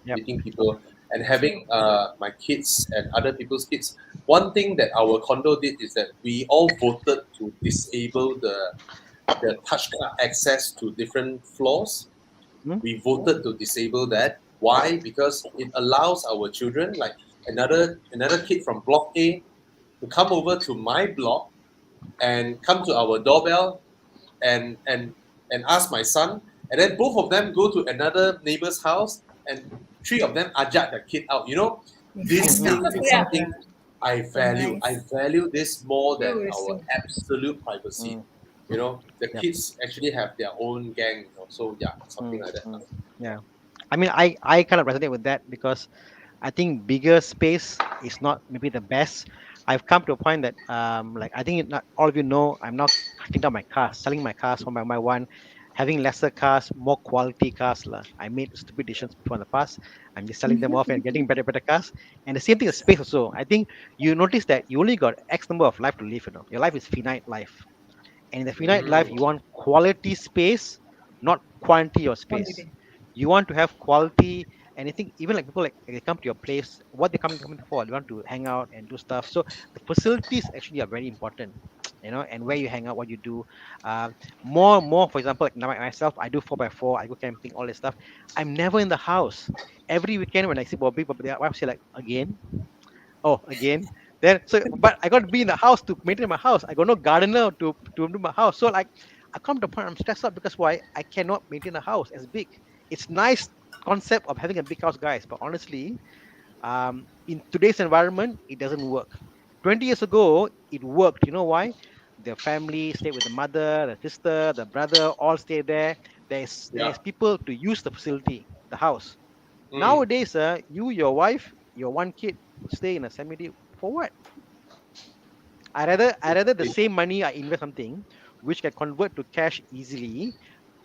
Yep. meeting people and having True. my kids and other people's kids. One thing that our condo did is that we all voted to disable the touch card access to different floors. Mm. We voted to disable that. Why? Because it allows our children, like another kid from block A, to come over to my block and come to our doorbell and and and ask my son, and then both of them go to another neighbor's house, and three of them ajak the kid out. We This hang Mm-hmm. thing out is Yeah, something together. I So value. I nice. value this more than true, it's our true. absolute privacy. Mm. The Yep. kids actually have their own gang. So yeah, something Mm. like that. Mm. Yeah. I mean, I kind of resonate with that because I think bigger space is not maybe the best. I've come to a point that like I think not all of you know I'm now cutting down my cars, selling my cars one by one, having lesser cars, more quality cars lah. I made stupid decisions before in the past. I'm just selling them off and getting better cars. And the same thing with space also. I think you notice that you only got X number of life to live. Your life is finite life, and in the finite life, Mm, you want quality space, not quantity of space. Quantity. You want to have quality, and I think even like people like they come to your place, what they coming for? They want to hang out and do stuff. So the facilities actually are very important, and where you hang out, what you do. Uh, more, for example, like myself, I do 4x4, I go camping, all this stuff. I'm never in the house. Every weekend when I see Bobby, their wife say like again, oh again, then so but I got to be in the house to maintain my house. I got no gardener to do my house, so like I come to a point I'm stressed out because why? I cannot maintain a house as big. It's nice concept of having a big house, guys, but honestly, in today's environment it doesn't work. 20 years ago it worked. You know why? The family stayed with the mother, the sister, the brother, all stay there. There's yeah. people to use the facility, the house. Mm, Nowadays, you, your wife, your one kid stay in a semi for what? I rather the exactly. same money I invest something which can convert to cash easily.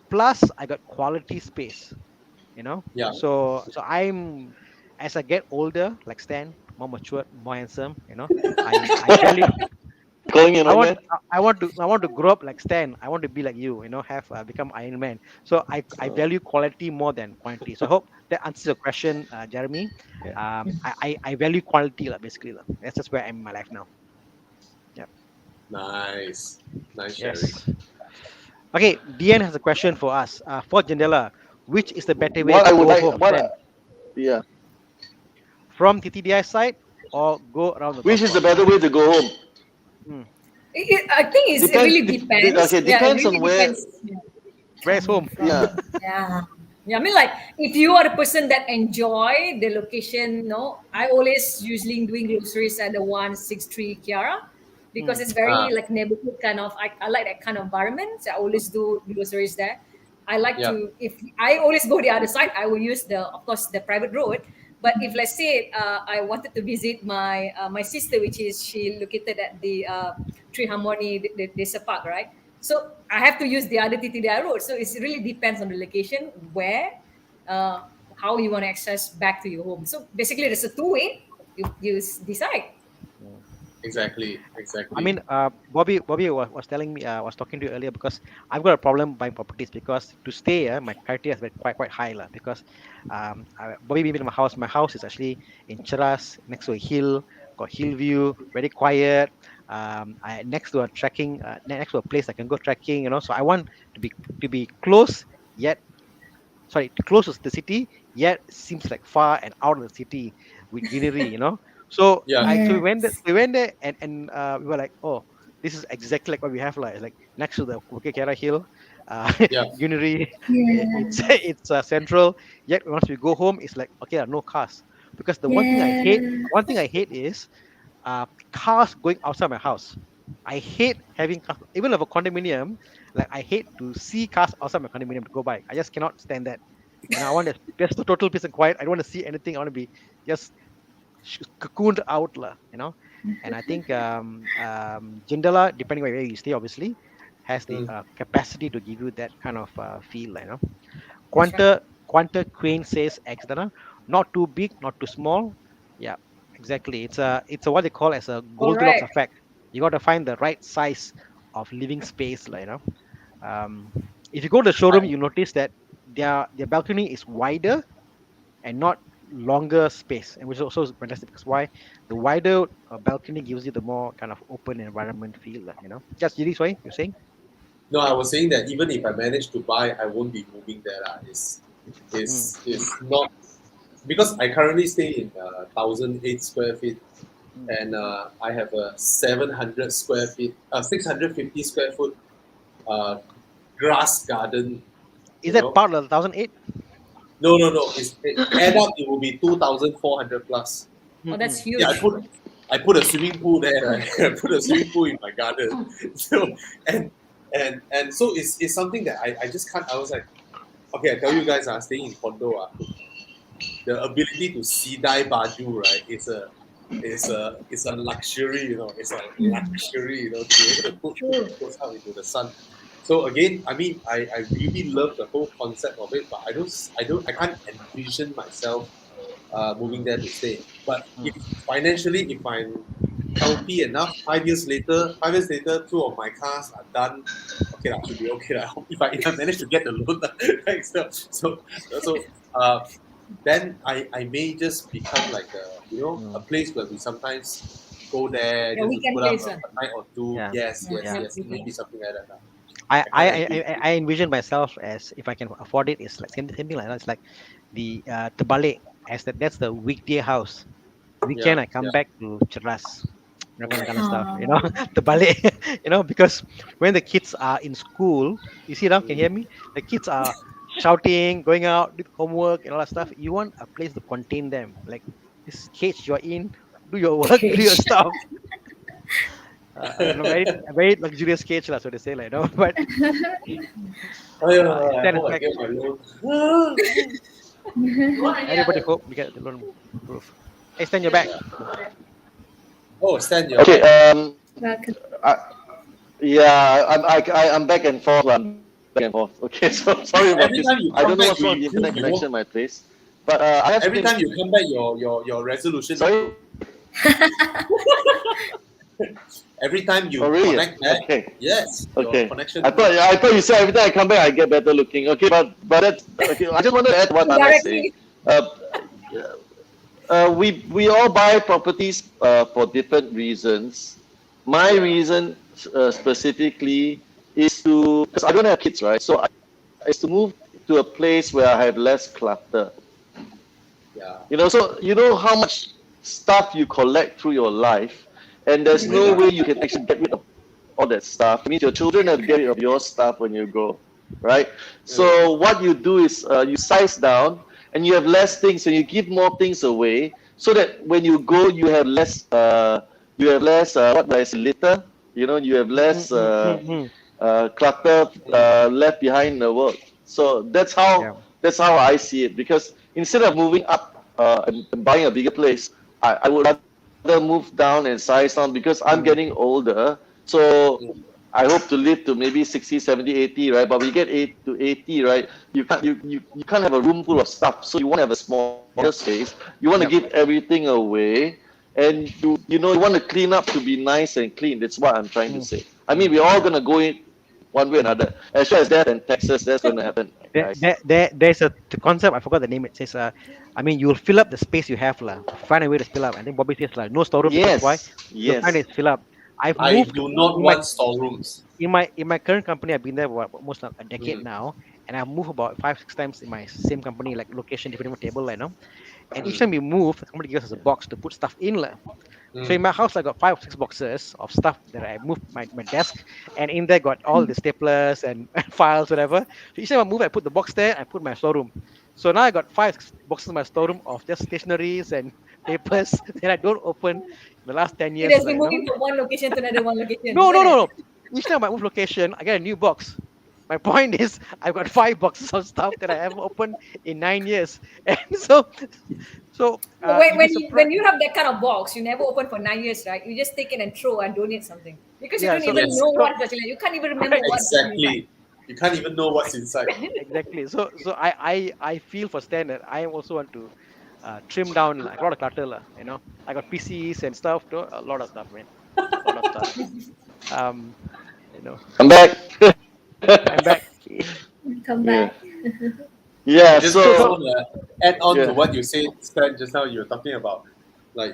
Plus, I got quality space. Yeah. So I'm as I get older, like Stan, more matured, more handsome. I value. Calling an I old want man. to, I want to grow up like Stan. I want to be like you. Have become Iron Man. So I Uh, value quality more than quantity. So I hope that answers your question, Jeremy. yeah. I value quality lah, basically lah. That's just where I'm in my life now. Yep. Nice. Nice sharing. Yes. Okay. DN has a question for us. For Jandela, which is the better way What to I would go like, home, what, Stan? yeah. From TTDI side or go around the Which golf is the course? better way to go home? Hmm. I think it Depends. really depends. Okay, Yeah, it depends really on where. depends. Yeah. Where's Coming home? from. Yeah. Yeah. Yeah, I mean, like if you are the person that enjoy the location, no, I always usually doing groceries at the 163 Kiara because Hmm. it's very Ah, like neighborhood kind of. I like that kind of environment. So I always do groceries there. I like yeah. to if I always go the other side, I will use the of course the private road. But if let's say I wanted to visit my sister, which is she located at the Tree Harmony Desa Park, right? So I have to use the other TTDI road. So it really depends on the location, where, uh, how you want to access back to your home. So basically, there's a two-way. You decide. Hmm. Exactly. I Exactly. mean, Bobby was telling me, was talking to you earlier because I've got a problem buying properties because to stay, my criteria is very quite high lah. Because Bobby been in my house. My house is actually in Cheras, next to a hill, got hill view, very quiet. Next to a trekking, next to a place I can go trekking. So I want to be close yet sorry, close to the city, yet seems like far and out of the city with greenery. So Yeah. we went there, Yes. and we were like, oh, this is exactly like what we have, like it's like next to the Kera Hill, Yeah. greenery. It's Yeah. it's central. Yet once we go home, it's like okay, no cars, because the Yeah. one thing I hate is cars going outside my house. I hate having cars, even of a condominium. Like I hate to see cars outside my condominium to go by. I just cannot stand that. I want just the total peace and quiet. I don't want to see anything. I want to be just cocooned out, lah. And I think Jindala, depending on where you stay, obviously, has the Mm. capacity to give you that kind of feel. That's right. Quanta Crane says Exdana, not too big, not too small. Yeah, exactly. It's a what they call as a Goldilocks Correct. effect. You got to find the right size of living space, Um, if you go to the showroom, I, you notice that their balcony is wider and not longer space, and which is also fantastic because why the wider balcony gives you the more kind of open environment feel, Just Yuri, sorry, you're saying? no, I was saying that even if I manage to buy, I won't be moving there. Is not because I currently stay in 1,008 square feet, Mm. and I have a 700 square feet, 650 square foot uh, grass garden. Is You that know, part of the 1,008? no, no, no. Add up, it will be 2,400 plus. Oh, that's Mm-mm. Yeah, huge. I put a swimming pool there. Right? I put a swimming pool in my garden. So and so it's something that I just can't. I was like, okay, I tell you guys, staying in condo, the ability to sidai baju, right? It's a luxury, It's a luxury, to be able to put True. clothes out into the sun. So again, I mean, I really love the whole concept of it, but I can't envision myself moving there to stay. But Mm. if financially, if I'm healthy enough, 5 years later, two of my cars are done. Okay, that should be okay. Lah. If I manage to get the loan, lah. Right? So then I may just become like a Mm. place where we sometimes go there Yeah, just to weekend put up place. a night or two. Yeah, Yes, Yeah, yes, yeah. yeah, yes. It may weekend. be something like that. Lah. I, I I, can't I, envision. I envision myself as if I can afford it. It's like same thing like that. It's like the terbalik, as that's the weekday house. Yeah, Weekend I come yeah. back to Cheras, kind of Mm, stuff. Oh, Terbalik. Because when the kids are in school, you see now, can you mm. hear me? The kids are shouting, going out, do homework and all that stuff. You want a place to contain them, like this cage you're in. Do your work, do your cage. stuff. A very luxurious cage, lah, so they say, But I stand hope I back. get my loan. Everybody hope we get the loan approved. Hey, stand your back. Oh, stand your Okay. back. Welcome. I, yeah, I'm back and forth. I'm back and forth. Okay, so sorry about this. Every time I you don't know come what's back, wrong with you the internet improve. You connection won't. in my place, but I have Every been. time you come back, your resolution Sorry. improve. Every time Oh, you really? connect back, Okay. yes, your Okay. connection. I thought you said every time I come back I get better looking. Okay, but that's okay. I just wanted to add what Thana is saying. Indirectly. Uh, we all buy properties for different reasons. My reason specifically is to because I don't have kids, right? So is to move to a place where I have less clutter. Yeah. So you know how much stuff you collect through your life, and there's no Yeah. way you can actually get rid of all that stuff. It means your children have to get rid of your stuff when you grow, right? So what you do is you size down, and you have less things, and you give more things away, so that when you go, you have less. What do I say? Litter. You have less clutter left behind in the world. So Yeah. that's how I see it. Because instead of moving up and buying a bigger place, I would rather move down and size down because I'm getting Mm. older. So I hope to live to maybe 60, 70, 80, right? But we get 80, right? You can't have a room full of stuff. So you want to have a smaller Yep. space. You want to Yep. give everything away. And you want to clean up to be nice and clean. That's what I'm trying to Mm. say. I mean, Mm. we're all gonna go in one way or another. As sure as that in Texas, that's gonna happen, guys. There's the concept. I forgot the name. It says, I mean, you'll fill up the space you have, lah. Find a way to fill up. I think Bobby says, no storeroom because why? Yes, You'll find yes. it fill up. I've I moved do not in my want storerooms. in my current company. I've been there for almost like a decade Mm, now, and I've moved about 5 6 times in my same company, like location, different table, And each mm, time we move, somebody gives us a box to put stuff in, lah. So in mm, my house, I got 5 or 6 boxes of stuff that I moved my desk, and in there got all the staplers and files, whatever. So each time I move, I put the box there. I put my storeroom. So now I got 5 boxes in my storeroom of just stationaries and papers that I don't open in the last 10 years, It has been moving from one location to another one location, No, isn't no, no, it? no. Each time I move location, I get a new box. My point is, I've got 5 boxes of stuff that I haven't opened in 9 years, and When you'd be when you, when surprised. you have that kind of box, you never open for 9 years, right? You just take it and throw and donate something because you Yeah, don't so even Yes, know so what's actually. You can't even remember right, what's inside. exactly. You can't even know what's inside. exactly. So I feel for Stan that I also want to trim down like a lot of clutter, lah. I got PCs and stuff, a lot of stuff, man, a lot of stuff. Um, you know, I'm back. I'm back. Come Yeah. back. Yeah. Just So just so want to add on to Yeah. what you said, Stan, just now. You were talking about, like,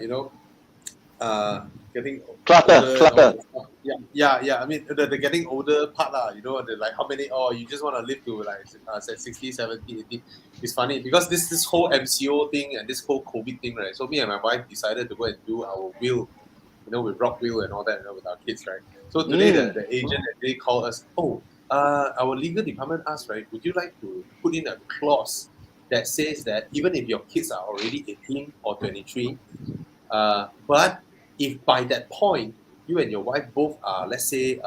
uh, getting Clutter. older and all Clutter. that stuff. Yeah, yeah, yeah. I mean, the getting older part, the, like, how many, oh, you just want to live to, like, say 60, 70, 80. It's funny because this whole MCO thing and this whole COVID thing, right? So me and my wife decided to go and do our will, with Rock Will and all that, with our kids, right? So today Mm. the agent actually called us, oh, our legal department asked, right, would you like to put in a clause that says that even if your kids are already 18 or 23, but if by that point you and your wife both are, let's say,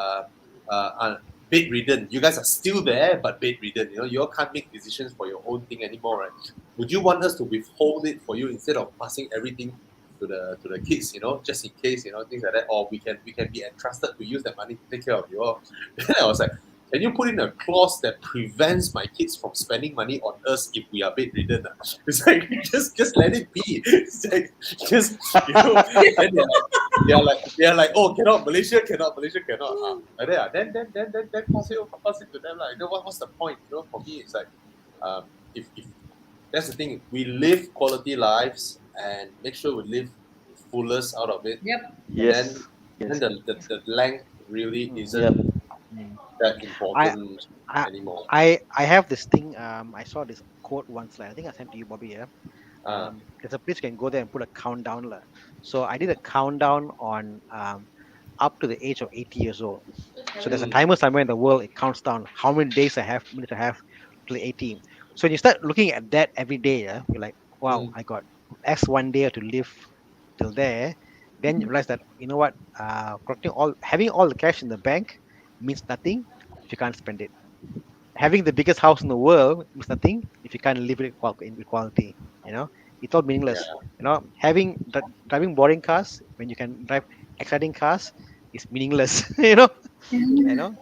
bedridden, you guys are still there but bedridden, you all can't make decisions for your own thing anymore, right? Would you want us to withhold it for you instead of passing everything to the kids, just in case, things like that, or we can be entrusted to use that money to take care of you all? Then I was like, can you put in a clause that prevents my kids from spending money on us if we are bedridden? It's like, just let it be. It's like, just, then they're like, oh, Malaysia cannot. Like that, then pass it to them. Like, what's the point? For me, it's like, if that's the thing, we live quality lives and make sure we live fullest out of it, Yep. and then Yes. then Yes. the length really mm, Yep. isn't mm. that I important I anymore. I have this thing. I saw this quote once. Like, I think I sent to you, Bobby. Yeah. Uh, There's a place you can go there and put a countdown. Lah. So I did a countdown on up to the age of 80 years old. So there's a mm, timer somewhere in the world. It counts down how many days I have, minutes I have till 80. So when you start looking at that every day, yeah, you're like, wow, mm, I got X one day to live till there. Then you realize that, you know what, having all the cash in the bank means nothing if you can't spend it. Having the biggest house in the world means nothing if you can't live it in equality. You know, it's all yeah, meaningless. Driving boring cars when you can drive exciting cars is meaningless.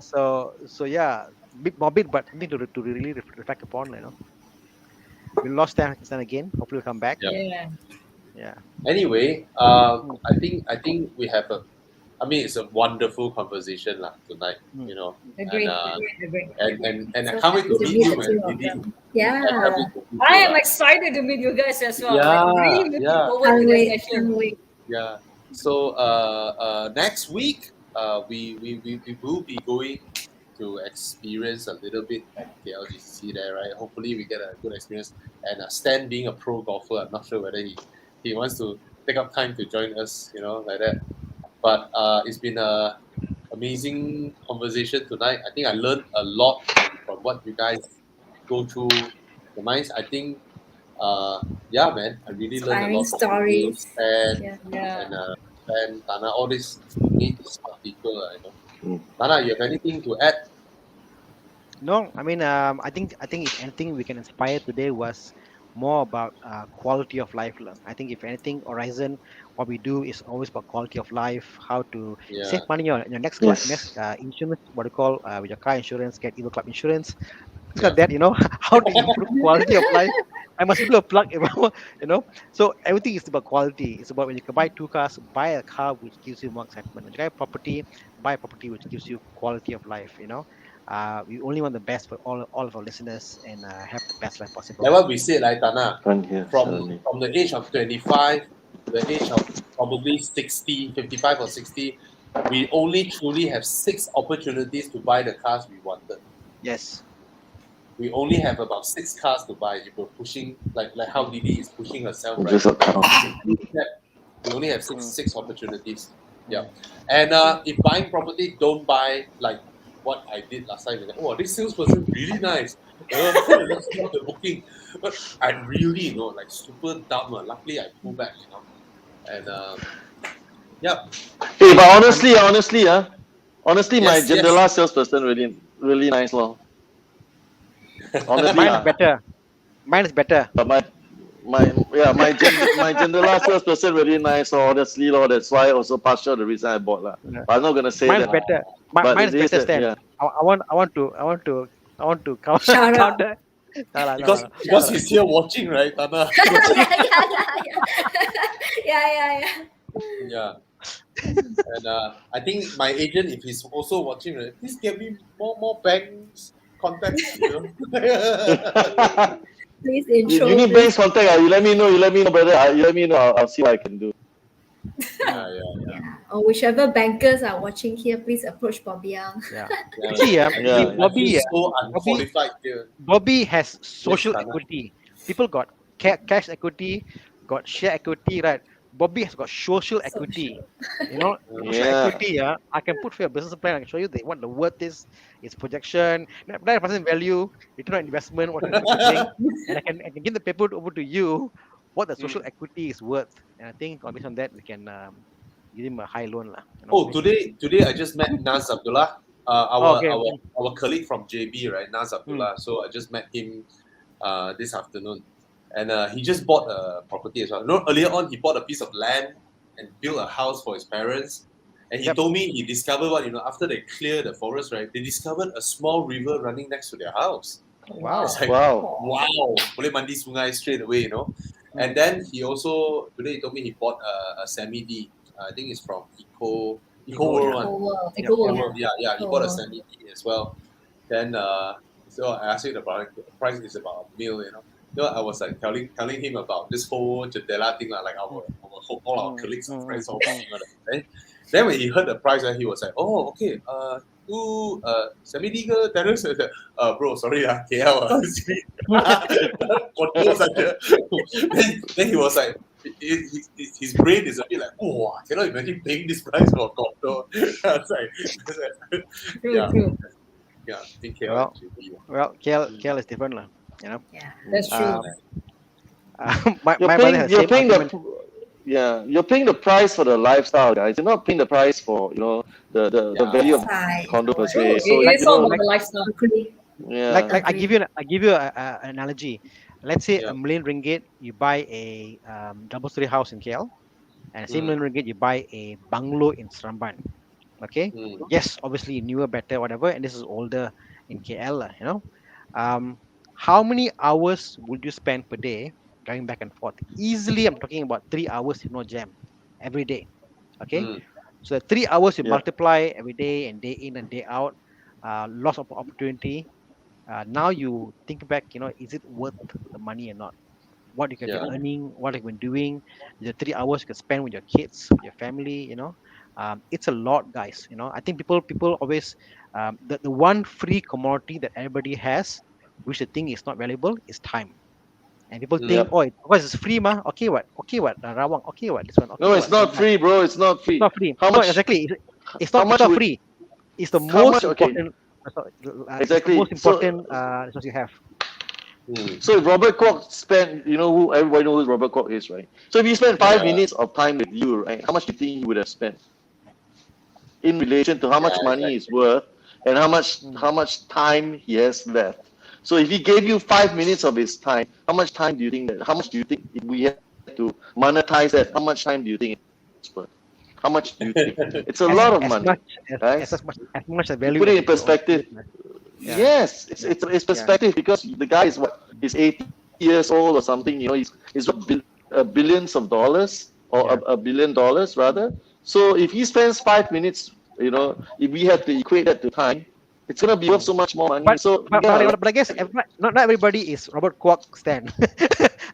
So yeah, bit morbid, but something to really reflect upon. We lost Stan again. Hopefully we'll come back. yeah. Yeah. Yeah. Anyway, Mm, I think we have a. I mean, it's a wonderful conversation lah tonight. mm. And Agree. Agree. I So can't wait happy to to meet meet you, the man, two of Didi. them. I can't Yeah. wait to meet I you, am lah. excited to meet you guys as well. Like Yeah, really looking yeah, forward to Can't the wait. session. Can't wait. yeah. So next week, we will be going to experience a little bit at KLGC there, right? Hopefully, we get a good experience. And Stan, being a pro golfer, I'm not sure whether he wants to take up time to join us, like that. But it's been a amazing conversation tonight. I think I learned a lot from what you guys go through the minds. I think, yeah, man, I really learned a Inspiring lot from you, stories. Stan, Yeah. Yeah. and Thana, all these amazing smart people. Mm. Thana, you have anything to add? No, I mean, I think if anything we can inspire today was more about quality of life. Lah. I think if anything, Horizon, what we do is always about quality of life, how to save Yeah, money on your next Yes. insurance, what you call with your car insurance, get Evo Club insurance, things yeah. like that. How to improve quality of life. I must give a plug, you know. So everything is about quality. It's about when you can buy two cars, buy a car which gives you more excitement. When you buy a property, buy a property which gives you quality of life. We only want the best for all of our listeners and have the best life Like possible. what we said, like Thana, Run here from suddenly. from the age of 25 to the age of probably 60, 55 or 60, we only truly have 6 opportunities to buy the cars we wanted. Yes. We only have about 6 cars to buy if we're pushing, like how Mm, Didi is pushing herself, I right? just got cut If off. we push that, we only have six mm, six opportunities. Yeah. mm. And if buying property, don't buy like what I did last time. Oh, this salesperson really nice. Let's start the booking. But I'm really, like super dumb. Luckily, I pulled back, And yeah. Hey, but I'm honestly, my Yes, yes. Jendela salesperson really, really nice, lor. Honestly, Mine is better. Mine is better. but my Jandela salesperson really nice. So honestly, Lord, that's why also partial the reason I bought lah. Yeah. But I'm not gonna say Mine is that. better. But Mine it is is better, that, Stan. yeah. I want to counter Shout out. counter. No, no, no, because no, no. because he's here watching, right, Thana? Yeah. Yeah. And I think my agent, if he's also watching, right, please get me more banks contacts, you know. Please You intro, need please. base contact. You let me know. You let me know, brother. You let me know. I'll see what I can do. Yeah. Yeah. Or whichever bankers are watching here, please approach Bobby Young. Yeah. Yeah, You see, I Yeah. feel, I feel so Bobby, unqualified here. Bobby has social Thana. equity. People got cash equity, got share equity, right? Bobby has got social equity. Social. You know, social Yeah. equity. Yeah, I can put for your business plan. I can show you what the worth is, its projection, net present value, return on investment, what you're getting, and I can give the paper over to you what the social Mm. equity is worth. And I think based on that we can give him a high loan lah. You know, Oh, basically. today I just met Naz Abdullah, Oh, our okay. our our colleague from JB, right? Naz Hmm. Abdullah. So I just met him this afternoon, and he just bought a property as well. No, earlier on he bought a piece of land and built a house for his parents. And he Yep. told me he discovered what, after they clear the forest, right? They discovered a small river running next to their house. Wow. It's like, Wow. wow, boleh mandi sungai straight away. And then he also today he told me he bought a semi D. I think it's from Eco Eco, World yeah. one. Over. Yep. Over. Eco World, yeah, he bought a Over. semi D as well. Then so I asked him about the price is about a mil. I was like telling him about this whole Jadela thing, like our all our colleagues and friends all talking about it. Then when he heard the price, he was like, oh, okay, two semi D terrace. Bro, sorry, KL. Condo saja. then he was like, his brain is a bit like, oh, I cannot imagine paying this price for a condo. I was like, yeah, True. yeah, I think KL Well, and JB. well, KL is different lah. You know. Yeah. That's true. Um, my You're brother paying. has the You're same paying argument. You're paying the price for the lifestyle, guys. You're not paying the price for the Yeah. value of Side. condo per True. se. So It's all about like the lifestyle. Agree. yeah. like Agree. I give you an analogy. Let's say Yeah. a million ringgit you buy a double story house in KL, and same Mm. million ringgit you buy a bungalow in Seremban. Okay. Mm. Yes, obviously newer, better, whatever, and this is older in KL lah. You know. How many hours would you spend per day going back and forth? Easily, I'm talking about 3 hours if no jam every day. Okay. Mm. So 3 hours you Yeah. multiply every day and day in and day out, loss of opportunity. Now you think back, is it worth the money or not? What you can be Yeah. earning, what you've been doing, the 3 hours you can spend with your kids, with your family, it's a lot, guys. I think people always the one free commodity that everybody has, which they think is not valuable, is time. And people Mm. think, Yep. oh, because it's free, ma. Okay, what? Rawang. Okay, what? This one. No, Okay, it's what? not free, bro. It's not It's free. not free. How No, much? exactly. It's How not. It's much not would? free. It's the How most much? Okay. important. It's the Exactly. most important resource you have. Mm. So if Robert Kwok spent, who everybody knows who Robert Kwok is, right? So if he spent 5 minutes of time with you, right? How much do you think he would have spent in relation to how Yeah, much money exactly. he's worth and how much time he has left? So if he gave you 5 minutes of his time, how much time do you think that? How much do you think if we had to monetize that? How much time do you think it's worth? How much do you think? It's a As lot of as money, much guys. as much a You value put as it in if you own perspective. business. Yeah, Yes, yeah, it's yeah, perspective because the guy is what? He's 80 years old or something. He's got billions of dollars or yeah. a $1 billion rather. So if he spends 5 minutes, if we have to equate that to time, it's gonna be worth Mm. so much more money. But So but yeah, but, but I guess not everybody is Robert Kwok Stan.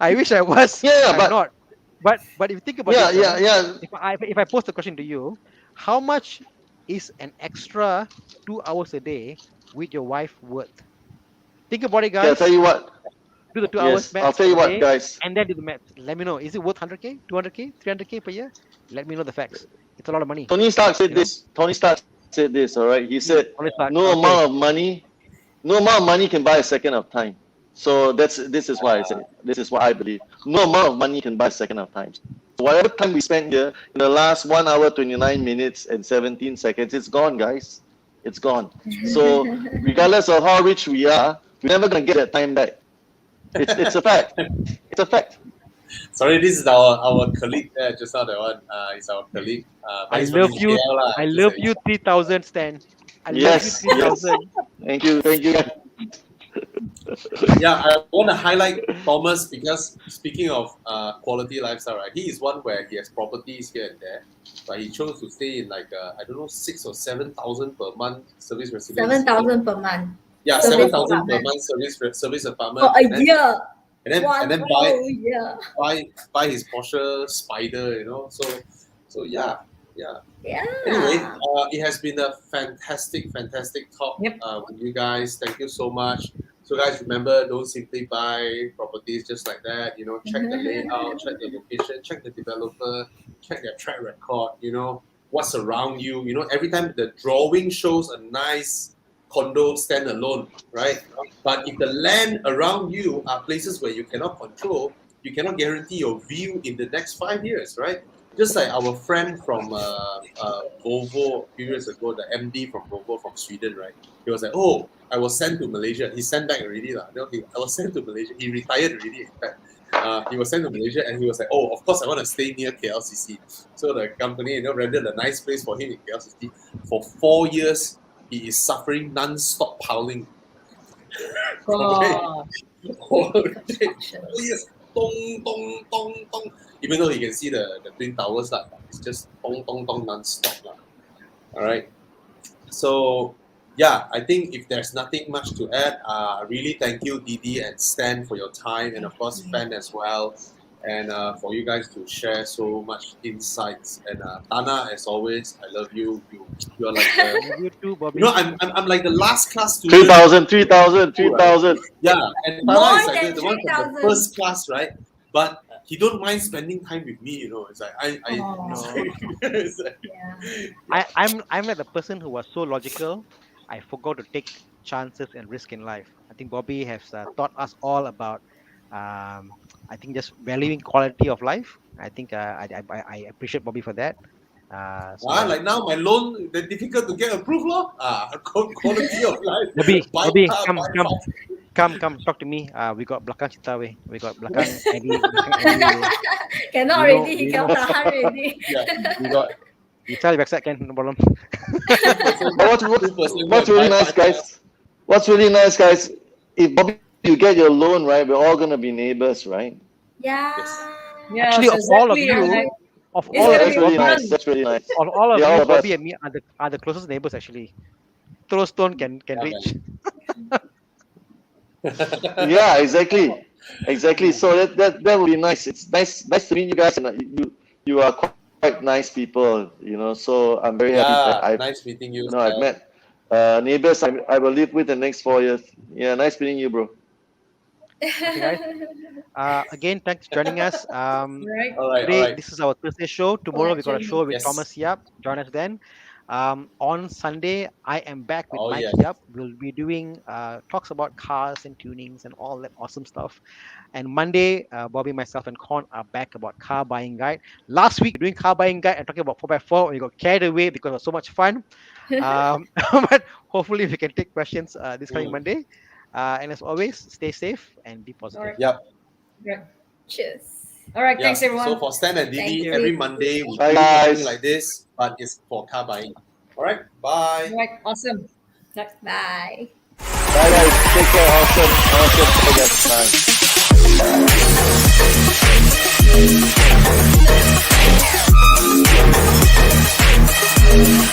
I wish I was. yeah, I'm but not. But if you think about yeah, it, yeah, yeah. if I pose the question to you, how much is an extra 2 hours a day with your wife worth? Think about it, Okay, I'll tell guys. you what. Do the 2 hours Yes, I'll maths tell per you what, day, guys. and then do the maths. Let me know. Is it worth 100K, 200K, 300K per year? Let me know the facts. It's a lot of money. Tony Stark said You know. this. Tony Stark said this. All right. He said, Honest start. "No Okay. amount of money, no amount of money can buy a second of time." So this is why I say this is what I believe. No amount of money can buy a second of time. So whatever time we spend here in the last 1 hour, 29 minutes and 17 seconds, it's gone, guys. It's gone. So regardless of how rich we are, We're never gonna get that time back. It's a fact. It's a fact. Sorry, this is our colleague there. Just now that one. Is our colleague. But I he's from love you. KL lah. I Just love that- you 3,000, Stan. I love you Yes, yes. 3,000. Thank you, guys. Yeah, I want to highlight Thomas because speaking of quality lifestyle, right? He is one where he has properties here and there, but he chose to stay in like I don't know 6,000 or 7,000 per month service residence. 7,000 per month. Yeah, Service 7,000 per apartment. month service apartment. For a year. and then One and then whole year. buy his Porsche Spider, you know. So yeah. Yeah. Anyway, it has been a fantastic talk Yep. with you guys. Thank you so much. So guys, remember, don't simply buy properties just like that. You know, check the layout, check the location, check the developer, check their track record. You know, what's around you. You know, every time the drawing shows a nice condo standalone, right? But if the land around you are places where you cannot control, you cannot guarantee your view in the next 5 years, right? Just like our friend from Volvo a few years ago, the MD from Volvo from Sweden, right? He was like, "Oh, I was sent to Malaysia." He sent back already, lah. No, I was sent to Malaysia. He retired already. In fact, he was sent to Malaysia, and he was like, "Oh, of course, I want to stay near KLCC." So the company, rendered a nice place for him in KLCC. For 4 years, he is suffering non-stop piling. Oh, Construction. 4 years, dong dong dong dong. Even though you can see the twin towers, lah, it's just dong dong dong non-stop, lah. All right. So yeah, I think if there's nothing much to add, really thank you, Didi and Stan, for your time, and of course Fan as well, and for you guys to share so much insights. And Thana, as always, I love you. You're like Love you too, Bobby. I'm like the last class student. 3,000. Yeah, and More Thana is like than the one from the 3,000. first class, right? But he don't mind spending time with me. It's like it's like, Yeah. I'm like the person who was so logical, I forgot to take chances and risk in life. I think Bobby has taught us all about, I think just valuing quality of life. I think I appreciate Bobby for that. So like now my loan, they're difficult to get approved, lor. Quality of life. Bobby, Buy car, buy house. come, talk to me. We got belakang Cita weh. We got belakang Eddie. Cannot You know- already. He you cannot know- tahan already. We got. You tell the website can no problem. But what's really nice, guys? What's really nice, guys? If Bobby, you get your loan, right? We're all gonna be neighbors, right? Yeah. yeah. Actually, of all of exactly, you, like, of It's all gonna of That's be you, really fun. nice. That's really nice. all of Yeah, all you, of us. Bobby and me are the closest neighbors actually. Throw stone can Yeah, reach. Yeah, exactly. So that would be nice. It's nice to meet you guys, and you are quite nice people, So I'm very happy that Yeah, I've nice meeting you. I've met neighbors I will live with the next 4 years. Yeah, nice meeting you, bro. Okay, guys. Again, thanks for joining us. right. All right, Today, all right. this is our Thursday show. Tomorrow, we got a Actually, show with yes. Thomas Yap. Join us then. On Sunday, I am back with Oh, Mike yes. Yap. We'll be doing talks about cars and tunings and all that awesome stuff. And Monday, Bobby, myself, and Con are back about car buying guide. Last week, doing car buying guide and talking about 4x4. We got carried away because it was so much fun. But hopefully, we can take questions this coming Monday. And as always, stay safe and be positive. All right. Yep. Right. Cheers. All right. Yeah. Thanks, everyone. So for Stan and Thank Didi, you. every Monday we Bye, do guys. something like this, but it's for car buying. All right. Bye. All right. Awesome. Right. Bye. Bye, guys. Take care. Awesome. Bye.